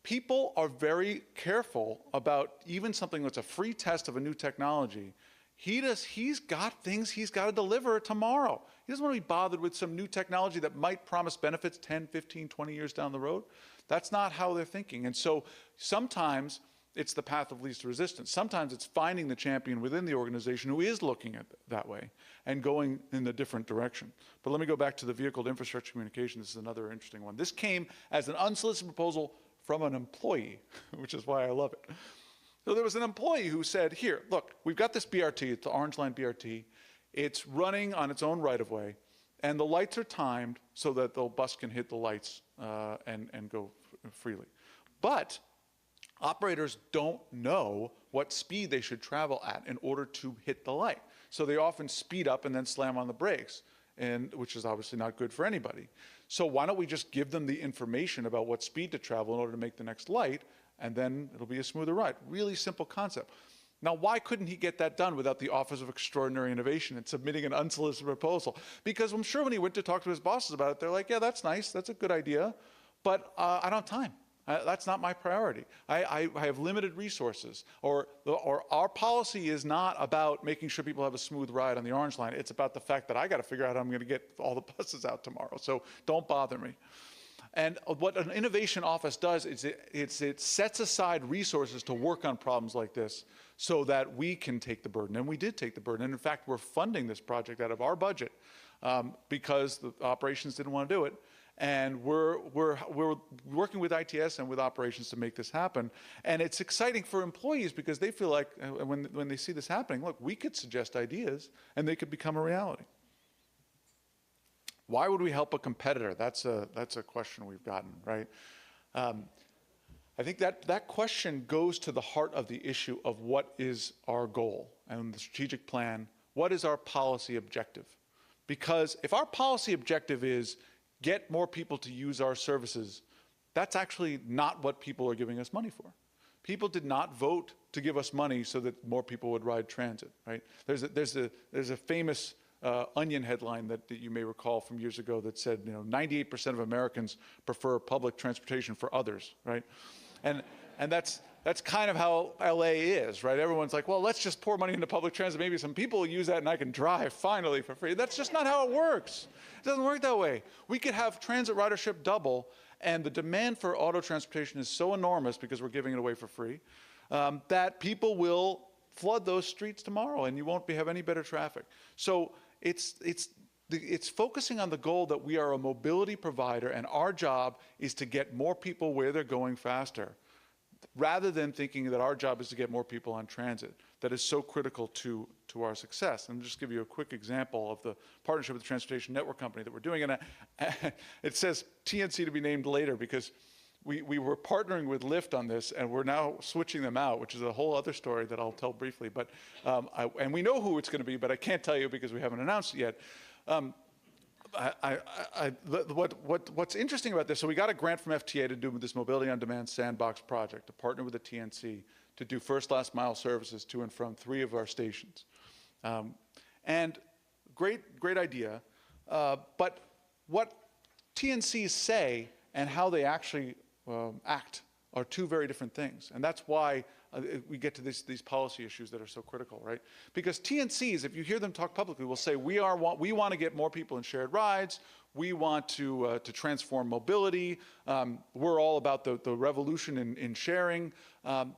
[SPEAKER 6] people are very careful about even something that's a free test of a new technology He's got things he's got to deliver tomorrow. He doesn't want to be bothered with some new technology that might promise benefits 10, 15, 20 years down the road. That's not how they're thinking. And so sometimes it's the path of least resistance. Sometimes it's finding the champion within the organization who is looking at it that way and going in a different direction. But let me go back to the vehicle to infrastructure communication. This is another interesting one. This came as an unsolicited proposal from an employee, which is why I love it. So there was an employee who said, here, look, we've got this BRT, it's the Orange Line BRT. It's running on its own right-of-way, and the lights are timed so that the bus can hit the lights and go freely. But operators don't know what speed they should travel at in order to hit the light. So they often speed up and then slam on the brakes, which is obviously not good for anybody. So why don't we just give them the information about what speed to travel in order to make the next light, and then it'll be a smoother ride. Really simple concept. Now, why couldn't he get that done without the Office of Extraordinary Innovation and submitting an unsolicited proposal? Because I'm sure when he went to talk to his bosses about it, they're like, yeah, that's nice, that's a good idea, but I don't have time. That's not my priority. I have limited resources. Or our policy is not about making sure people have a smooth ride on the Orange Line. It's about the fact that I got to figure out how I'm going to get all the buses out tomorrow. So don't bother me. And what an innovation office does is it sets aside resources to work on problems like this so that we can take the burden. And we did take the burden. And in fact, we're funding this project out of our budget because the operations didn't want to do it. And we're working with ITS and with operations to make this happen. And it's exciting for employees because they feel like when they see this happening, look, we could suggest ideas and they could become a reality. Why would we help a competitor? That's a question we've gotten, right? I think that question goes to the heart of the issue of what is our goal and the strategic plan. What is our policy objective? Because if our policy objective is get more people to use our services, that's actually not what people are giving us money for. People did not vote to give us money so that more people would ride transit, right? There's a famous Onion headline that you may recall from years ago that said, 98% of Americans prefer public transportation for others, right? And that's kind of how LA is, right? Everyone's like, well, let's just pour money into public transit. Maybe some people will use that and I can drive finally for free. That's just not how it works. It doesn't work that way. We could have transit ridership double, and the demand for auto transportation is so enormous because we're giving it away for free that people will flood those streets tomorrow and you won't have any better traffic. So it's focusing on the goal that we are a mobility provider and our job is to get more people where they're going faster, rather than thinking that our job is to get more people on transit. That is so critical to our success. And I'll just give you a quick example of the partnership with the Transportation Network Company that we're doing. And it says TNC to be named later because we were partnering with Lyft on this, and we're now switching them out, which is a whole other story that I'll tell briefly. But and we know who it's going to be, but I can't tell you because we haven't announced it yet. What's interesting about this, so we got a grant from FTA to do this Mobility on Demand Sandbox project, to partner with the TNC to do first last mile services to and from 3 of our stations. And great idea, but what TNCs say and how they actually act are 2 very different things. And that's why we get to these policy issues that are so critical, right? Because TNCs, if you hear them talk publicly, will say, we want to get more people in shared rides, we want to transform mobility, we're all about the revolution in sharing.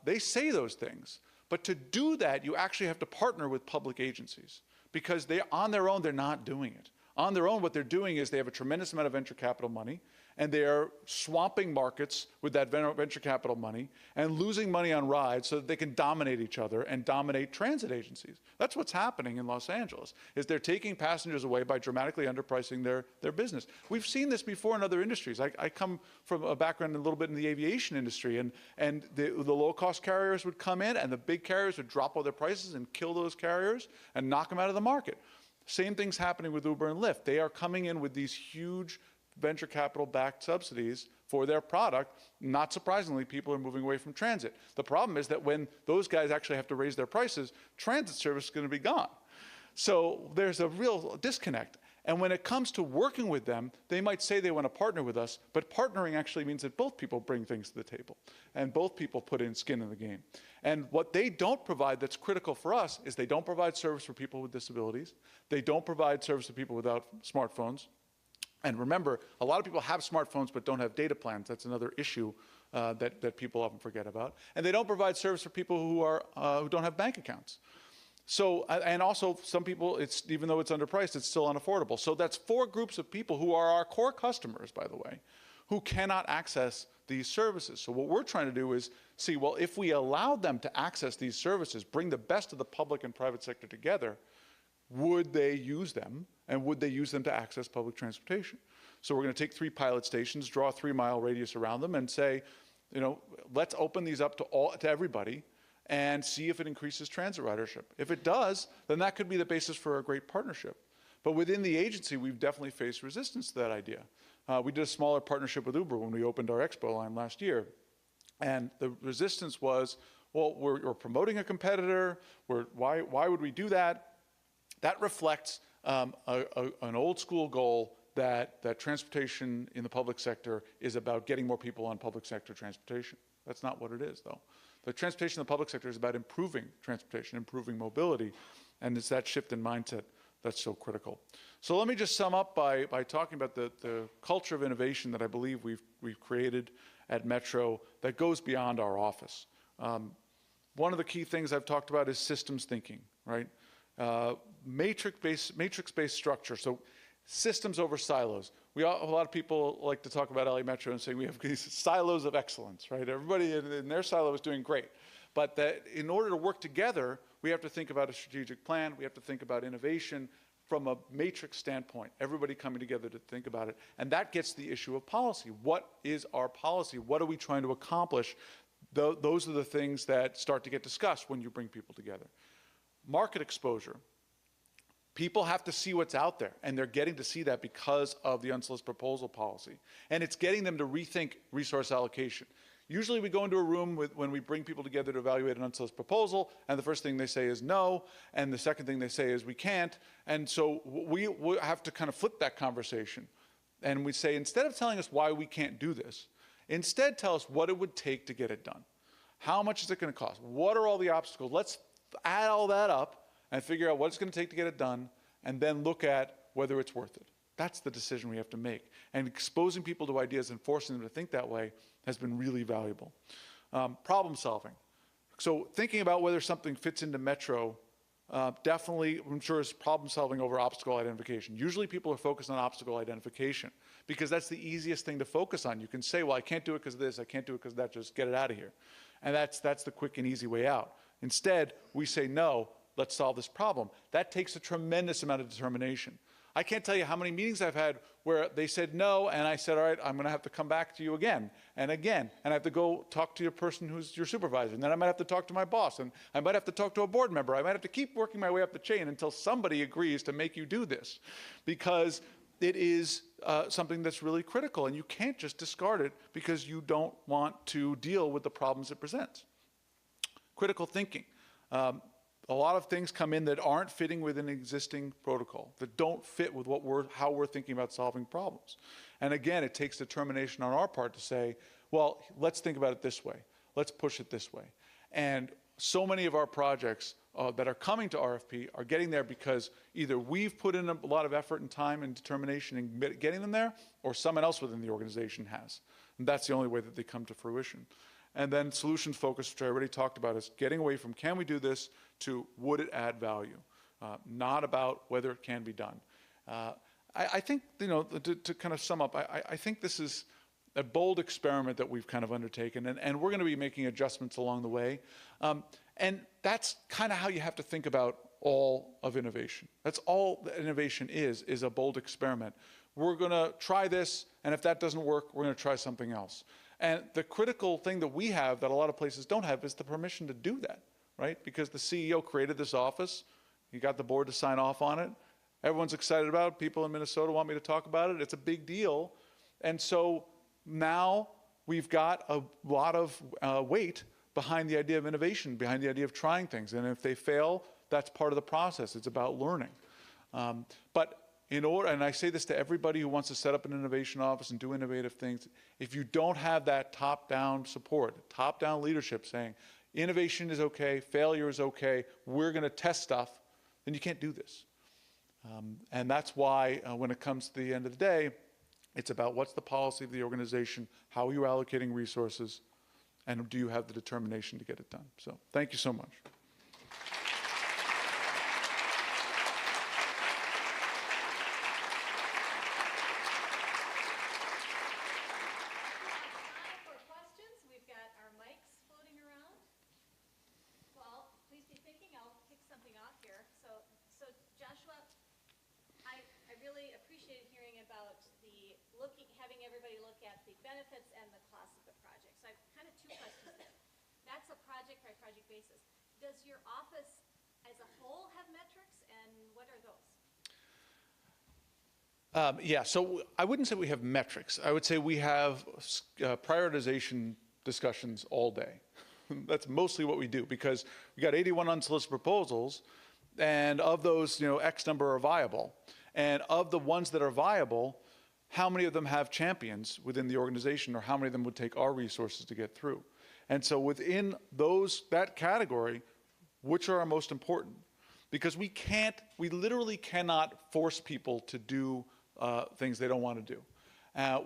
[SPEAKER 6] They say those things. But to do that, you actually have to partner with public agencies because on their own, they're not doing it. On their own, what they're doing is they have a tremendous amount of venture capital money, and they are swamping markets with that venture capital money and losing money on rides so that they can dominate each other and dominate transit agencies. That's what's happening in Los Angeles, is they're taking passengers away by dramatically underpricing their business. We've seen this before in other industries. I come from a background a little bit in the aviation industry, and the low-cost carriers would come in, and the big carriers would drop all their prices and kill those carriers and knock them out of the market. Same thing's happening with Uber and Lyft. They are coming in with these huge venture capital-backed subsidies for their product. Not surprisingly, people are moving away from transit. The problem is that when those guys actually have to raise their prices, transit service is going to be gone. So there's a real disconnect. And when it comes to working with them, they might say they want to partner with us, but partnering actually means that both people bring things to the table and both people put in skin in the game. And what they don't provide that's critical for us is they don't provide service for people with disabilities. They don't provide service to people without smartphones. And remember, a lot of people have smartphones but don't have data plans. That's another issue that people often forget about. And they don't provide service for people who don't have bank accounts. So, and also some people, even though it's underpriced, it's still unaffordable. So that's 4 groups of people who are our core customers, by the way, who cannot access these services. So what we're trying to do is see, well, if we allow them to access these services, bring the best of the public and private sector together, would they use them? And would they use them to access public transportation? So we're going to take 3 pilot stations, draw a 3-mile radius around them and say, let's open these up to everybody and see if it increases transit ridership. If it does, then that could be the basis for a great partnership. But within the agency, we've definitely faced resistance to that idea. We did a smaller partnership with Uber when we opened our Expo line last year. And the resistance was, well, we're promoting a competitor. Why would we do that? That reflects an old school goal that transportation in the public sector is about getting more people on public sector transportation. That's not what it is, though. The transportation in the public sector is about improving transportation, improving mobility, and it's that shift in mindset that's so critical. So let me just sum up by talking about the culture of innovation that I believe we've created at Metro that goes beyond our office. One of the key things I've talked about is systems thinking, right? Matrix-based structure, so systems over silos. A lot of people like to talk about LA Metro and say we have these silos of excellence, right? Everybody in their silo is doing great. But that in order to work together, we have to think about a strategic plan. We have to think about innovation from a matrix standpoint, everybody coming together to think about it. And that gets the issue of policy. What is our policy? What are we trying to accomplish? Those are the things that start to get discussed when you bring people together. Market exposure. People have to see what's out there, and they're getting to see that because of the unsolicited proposal policy. And it's getting them to rethink resource allocation. Usually we go into a room when we bring people together to evaluate an unsolicited proposal, and the first thing they say is no, and the second thing they say is we can't. And so we have to kind of flip that conversation. And we say, instead of telling us why we can't do this, instead tell us what it would take to get it done. How much is it going to cost? What are all the obstacles? Let's add all that up and figure out what it's going to take to get it done, and then look at whether it's worth it. That's the decision we have to make. And exposing people to ideas and forcing them to think that way has been really valuable. Problem solving. So thinking about whether something fits into Metro definitely ensures problem solving over obstacle identification. Usually people are focused on obstacle identification because that's the easiest thing to focus on. You can say, well, I can't do it because of this, I can't do it because of that, just get it out of here. And that's the quick and easy way out. Instead, we say, no, let's solve this problem. That takes a tremendous amount of determination. I can't tell you how many meetings I've had where they said no, and I said, all right, I'm going to have to come back to you again and again, and I have to go talk to your person who's your supervisor, and then I might have to talk to my boss, and I might have to talk to a board member. I might have to keep working my way up the chain until somebody agrees to make you do this, because it is something that's really critical, and you can't just discard it because you don't want to deal with the problems it presents. Critical thinking. A lot of things come in that aren't fitting with an existing protocol, that don't fit with how we're thinking about solving problems. And again, it takes determination on our part to say, well, let's think about it this way. Let's push it this way. And so many of our projects that are coming to RFP are getting there because either we've put in a lot of effort and time and determination in getting them there, or someone else within the organization has. And that's the only way that they come to fruition. And then solutions focus, which I already talked about, is getting away from can we do this to would it add value, not about whether it can be done. I think, to kind of sum up, I think this is a bold experiment that we've kind of undertaken, and we're going to be making adjustments along the way. And that's kind of how you have to think about all of innovation. That's all that innovation is a bold experiment. We're going to try this, and if that doesn't work, we're going to try something else. And the critical thing that we have that a lot of places don't have is the permission to do that, right? Because the CEO created this office. He got the board to sign off on it. Everyone's excited about it. People in Minnesota want me to talk about it. It's a big deal. And so now we've got a lot of weight behind the idea of innovation, behind the idea of trying things. And if they fail, that's part of the process. It's about learning. But in order, and I say this to everybody who wants to set up an innovation office and do innovative things, if you don't have that top-down support, top-down leadership saying, innovation is okay, failure is okay, we're going to test stuff, then you can't do this. And that's why when it comes to the end of the day, it's about what's the policy of the organization, how are you allocating resources, and do you have the determination to get it done? So thank you so much.
[SPEAKER 1] having everybody look at the benefits and the costs of the project. So I have kind of two questions there. That's a project by project basis. Does your office as a whole have metrics, and what are those?
[SPEAKER 6] Yeah, so I wouldn't say we have metrics. I would say we have prioritization discussions all day. That's mostly what we do, because we got 81 unsolicited proposals, and of those, X number are viable. And of the ones that are viable, how many of them have champions within the organization, or how many of them would take our resources to get through? And so within that category, which are our most important? Because we literally cannot force people to do things they don't want to do.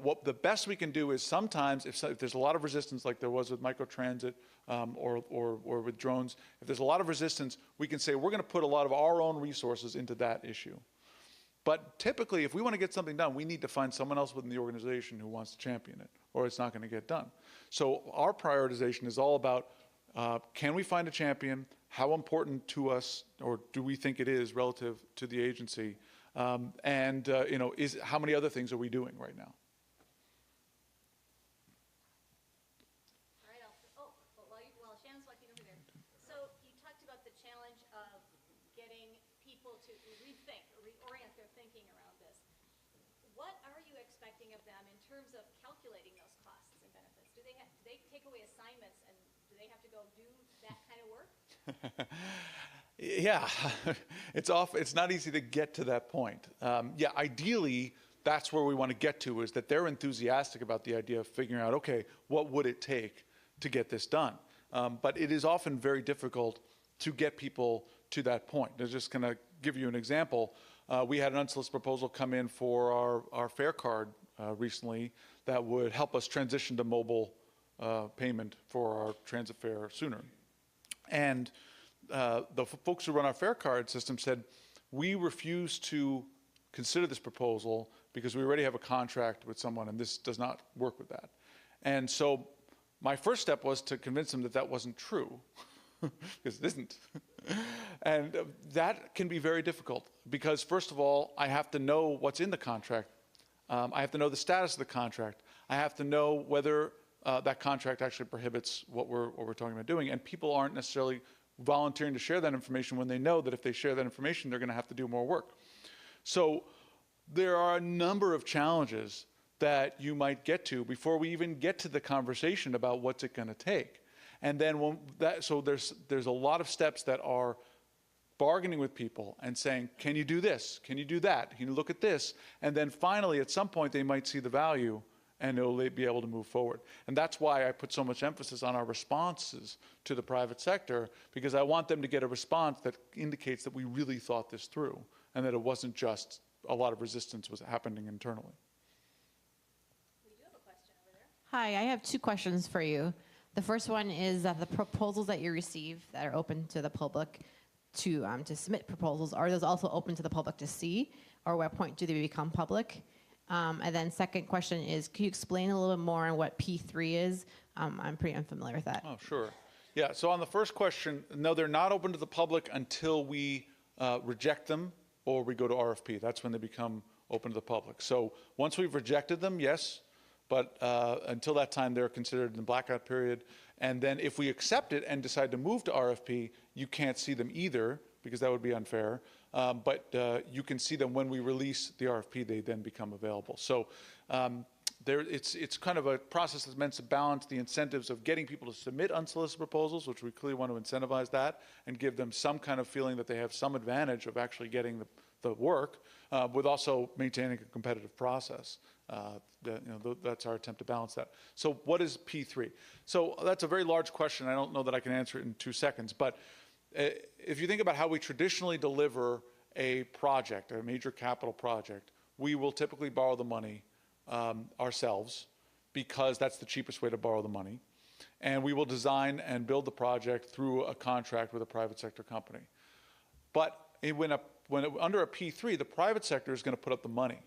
[SPEAKER 6] What the best we can do is sometimes, if there's a lot of resistance, like there was with microtransit or with drones, if there's a lot of resistance, we can say we're going to put a lot of our own resources into that issue. But typically, if we want to get something done, we need to find someone else within the organization who wants to champion it, or it's not going to get done. So our prioritization is all about, can we find a champion? How important to us, or do we think it is relative to the agency? How many other things are we doing right now?
[SPEAKER 1] All right, while Shannon's walking over there. So you talked about the challenge of getting people to rethink or reorient their thinking around this. What are you expecting of them in terms of calculating those costs and benefits? Do they take away assignments, and do they have to go do that kind of work?
[SPEAKER 6] Yeah, it's not easy to get to that point. Ideally, that's where we want to get to, is that they're enthusiastic about the idea of figuring out, okay, what would it take to get this done? But it is often very difficult to get people to that point. I'm just going to give you an example. We had an unsolicited proposal come in for our fare card recently that would help us transition to mobile payment for our transit fare sooner. And the folks who run our fare card system said, we refuse to consider this proposal because we already have a contract with someone, and this does not work with that. And so my first step was to convince them that that wasn't true, because it isn't. And that can be very difficult, because first of all, I have to know what's in the contract. I have to know the status of the contract. I have to know whether that contract actually prohibits what we're talking about doing. And people aren't necessarily volunteering to share that information when they know that if they share that information, they're going to have to do more work. So there are a number of challenges that you might get to before we even get to the conversation about what's it going to take. And then so there's a lot of steps that are bargaining with people and saying, can you do this? Can you do that? Can you look at this? And then finally, at some point, they might see the value, and they'll be able to move forward. And that's why I put so much emphasis on our responses to the private sector, because I want them to get a response that indicates that we really thought this through, and that it wasn't just a lot of resistance was happening internally.
[SPEAKER 1] We do have a question over there.
[SPEAKER 7] Hi, I have two questions for you. The first one is that the proposals that you receive that are open to the public to submit proposals, are those also open to the public to see, or what point do they become public? And then second question is, can you explain a little bit more on what P3 is? I'm pretty unfamiliar with that.
[SPEAKER 6] Oh, sure. Yeah, so on the first question, no, they're not open to the public until we reject them or we go to RFP. That's when they become open to the public. So once we've rejected them, yes, but until that time, they're considered in the blackout period. And then if we accept it and decide to move to RFP, you can't see them either, because that would be unfair. But you can see them when we release the RFP, they then become available. So it's kind of a process that's meant to balance the incentives of getting people to submit unsolicited proposals, which we clearly want to incentivize that, and give them some kind of feeling that they have some advantage of actually getting the work, with also maintaining a competitive process. That's our attempt to balance that. So what is P3? So that's a very large question. I don't know that I can answer it in 2 seconds, but if you think about how we traditionally deliver a project, a major capital project, we will typically borrow the money ourselves because that's the cheapest way to borrow the money. And we will design and build the project through a contract with a private sector company. But under a P3, the private sector is going to put up the money.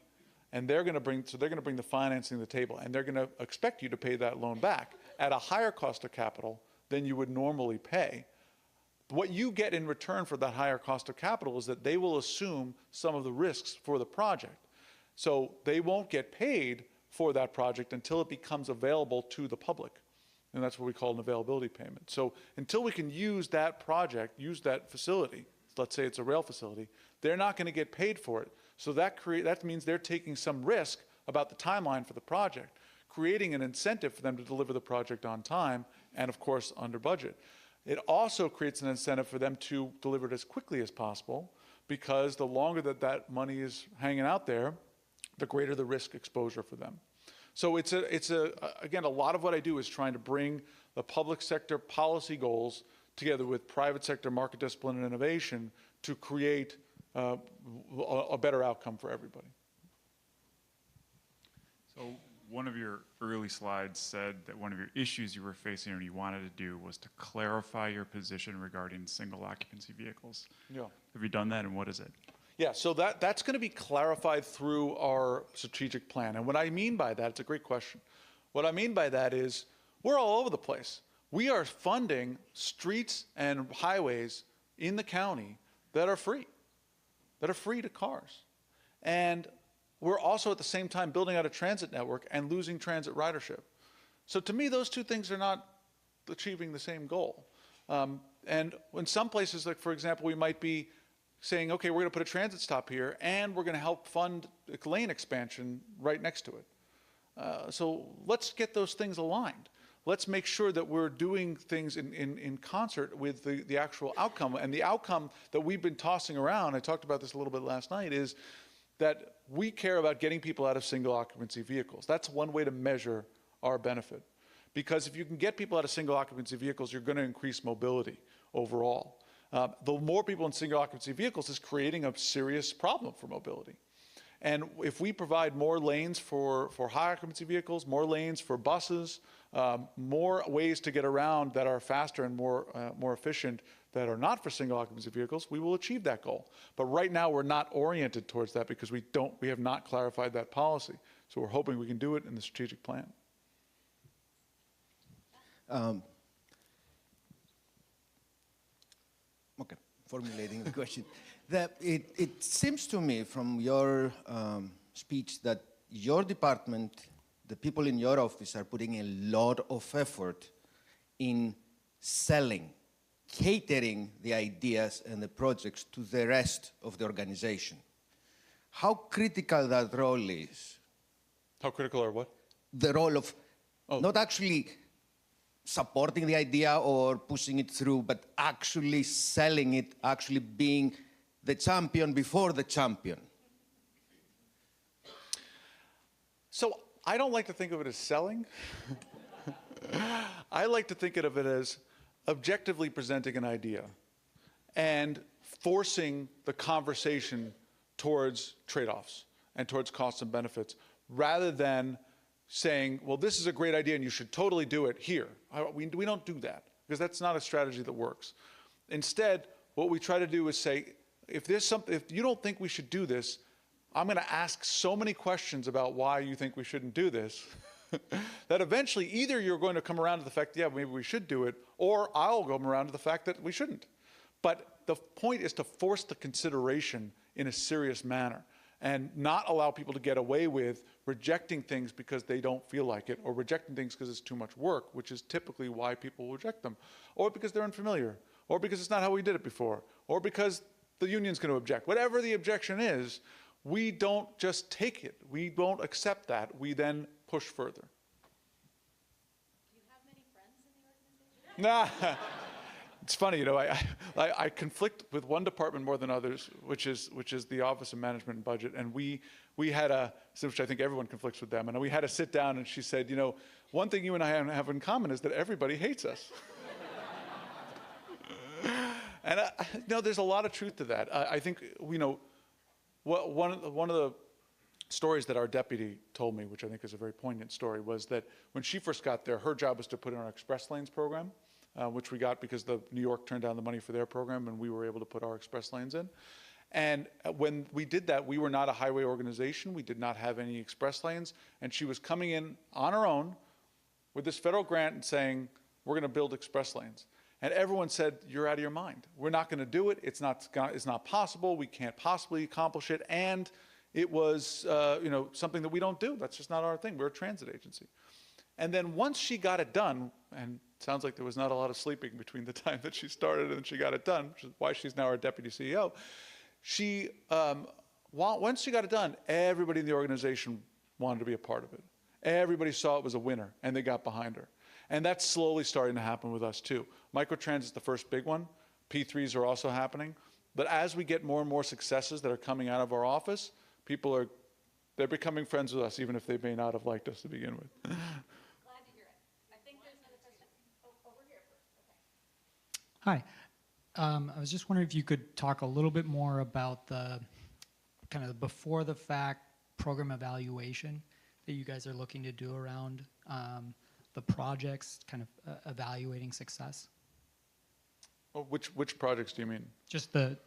[SPEAKER 6] And they're going to bring the financing to the table, and they're going to expect you to pay that loan back at a higher cost of capital than you would normally pay. What you get in return for that higher cost of capital is that they will assume some of the risks for the project. So they won't get paid for that project until it becomes available to the public. And that's what we call an availability payment. So until we can use that project, use that facility, let's say it's a rail facility, they're not going to get paid for it. So that means they're taking some risk about the timeline for the project, creating an incentive for them to deliver the project on time and, of course, under budget. It also creates an incentive for them to deliver it as quickly as possible, because the longer that money is hanging out there, the greater the risk exposure for them. So again, a lot of what I do is trying to bring the public sector policy goals together with private sector market discipline and innovation to create a better outcome for everybody.
[SPEAKER 8] So one of your early slides said that one of your issues you were facing or you wanted to do was to clarify your position regarding single occupancy vehicles.
[SPEAKER 6] Yeah.
[SPEAKER 8] Have you done that, and what is it?
[SPEAKER 6] Yeah, so that's going to be clarified through our strategic plan. And what I mean by that, it's a great question. What I mean by that is we're all over the place. We are funding streets and highways in the county that are free to cars. And we're also at the same time building out a transit network and losing transit ridership. So to me, those two things are not achieving the same goal. And in some places, like for example, we might be saying, okay, we're going to put a transit stop here and we're going to help fund lane expansion right next to it. So let's get those things aligned. Let's make sure that we're doing things in concert with the actual outcome. And the outcome that we've been tossing around, I talked about this a little bit last night, is that we care about getting people out of single occupancy vehicles. That's one way to measure our benefit. Because if you can get people out of single occupancy vehicles, you're going to increase mobility overall. The more people in single occupancy vehicles is creating a serious problem for mobility. And if we provide more lanes for high occupancy vehicles, more lanes for buses, more ways to get around that are faster and more efficient that are not for single occupancy vehicles, we will achieve that goal. But right now we're not oriented towards that because we have not clarified that policy. So we're hoping we can do it in the strategic plan.
[SPEAKER 9] Okay, formulating the question. It seems to me from your speech that your department, the people in your office are putting a lot of effort in selling, catering the ideas and the projects to the rest of the organization. How critical that role is?
[SPEAKER 6] How critical are what?
[SPEAKER 9] The role of not actually supporting the idea or pushing it through, but actually selling it, actually being the champion before the champion.
[SPEAKER 6] So I don't like to think of it as selling. I like to think of it as objectively presenting an idea and forcing the conversation towards trade-offs and towards costs and benefits, rather than saying, well, this is a great idea and you should totally do it here. We don't do that, because that's not a strategy that works. Instead, what we try to do is say, if you don't think we should do this, I'm going to ask so many questions about why you think we shouldn't do this that eventually either you're going to come around to the fact, yeah, maybe we should do it, or I'll come around to the fact that we shouldn't. But the point is to force the consideration in a serious manner and not allow people to get away with rejecting things because they don't feel like it, or rejecting things because it's too much work, which is typically why people reject them, or because they're unfamiliar, or because it's not how we did it before, or because the union's going to object. Whatever the objection is, we don't just take it. We don't accept that. We then push further.
[SPEAKER 1] Do you have many friends in the organization?
[SPEAKER 6] It's funny, I conflict with one department more than others, which is the Office of Management and Budget, and we had which I think everyone conflicts with them, and we had to sit down, and she said, one thing you and I have in common is that everybody hates us. And there's a lot of truth to that. I think one of the stories that our deputy told me, which I think is a very poignant story, was that when she first got there, her job was to put in our Express Lanes program, which we got because the New York turned down the money for their program, and we were able to put our Express Lanes in. And when we did that, we were not a highway organization. We did not have any Express Lanes, and she was coming in on her own with this federal grant and saying, we're going to build Express Lanes. And everyone said, you're out of your mind. We're not going to do it. It's not possible. We can't possibly accomplish it. And it was something that we don't do. That's just not our thing. We're a transit agency. And then once she got it done, and it sounds like there was not a lot of sleeping between the time that she started and she got it done, which is why she's now our deputy CEO. Once she got it done, everybody in the organization wanted to be a part of it. Everybody saw it was a winner, and they got behind her. And that's slowly starting to happen with us too. Microtransit's the first big one. P3s are also happening. But as we get more and more successes that are coming out of our office, they're becoming friends with us, even if they may not have liked us to begin with.
[SPEAKER 1] Glad to hear it. I think there's another question. Over here first. Okay.
[SPEAKER 10] Hi. I was just wondering if you could talk a little bit more about the kind of before the fact program evaluation that you guys are looking to do around the projects, kind of evaluating success.
[SPEAKER 6] Well, which projects do you mean?
[SPEAKER 10] Just the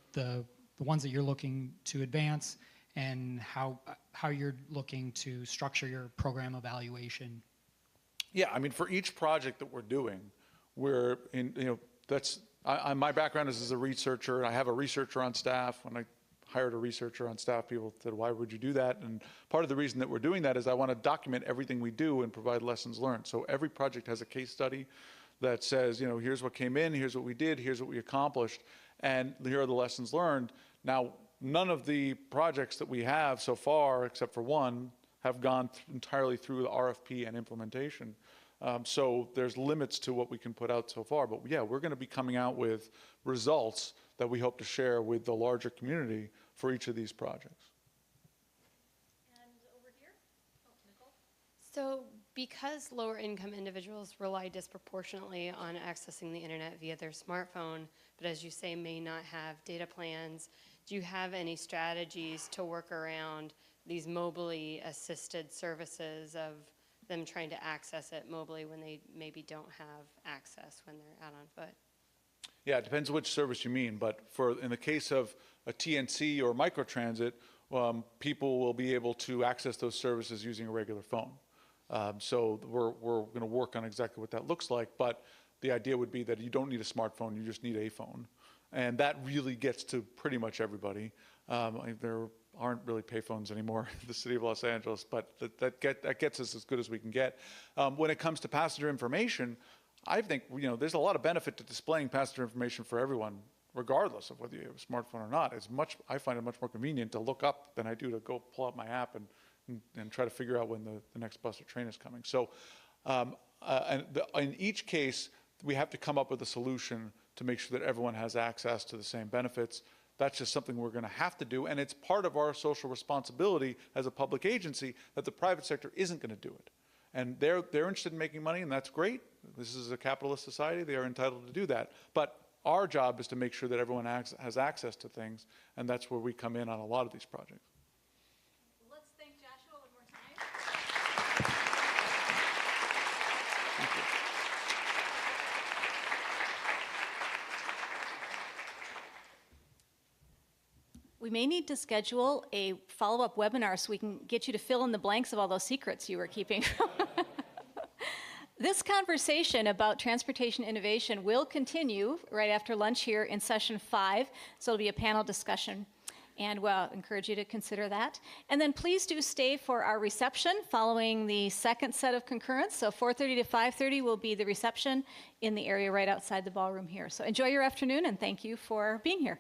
[SPEAKER 10] ones that you're looking to advance, and how you're looking to structure your program evaluation.
[SPEAKER 6] Yeah, I mean, for each project that we're doing, we're in, my background is as a researcher. I have a researcher on staff. When I hired a researcher on staff, people said, why would you do that? And part of the reason that we're doing that is I want to document everything we do and provide lessons learned. So every project has a case study that says, here's what came in, here's what we did, here's what we accomplished, and here are the lessons learned. Now, none of the projects that we have so far, except for one, have gone entirely through the RFP and implementation. So there's limits to what we can put out so far. But yeah, we're going to be coming out with results that we hope to share with the larger community for each of these projects.
[SPEAKER 1] And over here, Nicole.
[SPEAKER 11] So because lower income individuals rely disproportionately on accessing the internet via their smartphone, but as you say, may not have data plans, do you have any strategies to work around these mobily assisted services of them trying to access it mobily when they maybe don't have access when they're out on foot?
[SPEAKER 6] Yeah, it depends which service you mean, but in the case of a TNC or microtransit, people will be able to access those services using a regular phone. So we're going to work on exactly what that looks like, but the idea would be that you don't need a smartphone, you just need a phone. And that really gets to pretty much everybody. There aren't really payphones anymore in the city of Los Angeles, but that gets us as good as we can get. When it comes to passenger information, I think there's a lot of benefit to displaying passenger information for everyone, regardless of whether you have a smartphone or not. I find it much more convenient to look up than I do to go pull out my app and try to figure out when the next bus or train is coming. So in each case, we have to come up with a solution to make sure that everyone has access to the same benefits. That's just something we're going to have to do, and it's part of our social responsibility as a public agency that the private sector isn't going to do it. And they're interested in making money, and that's great. This is a capitalist society. They are entitled to do that. But our job is to make sure that everyone has access to things, and that's where we come in on a lot of these projects.
[SPEAKER 1] Let's thank Joshua one more time.
[SPEAKER 6] Thank you.
[SPEAKER 1] We may need to schedule a follow-up webinar so we can get you to fill in the blanks of all those secrets you were keeping. This conversation about transportation innovation will continue right after lunch here in session 5. So it'll be a panel discussion, and we'll encourage you to consider that. And then please do stay for our reception following the second set of concurrence. So 4:30 to 5:30 will be the reception in the area right outside the ballroom here. So enjoy your afternoon, and thank you for being here.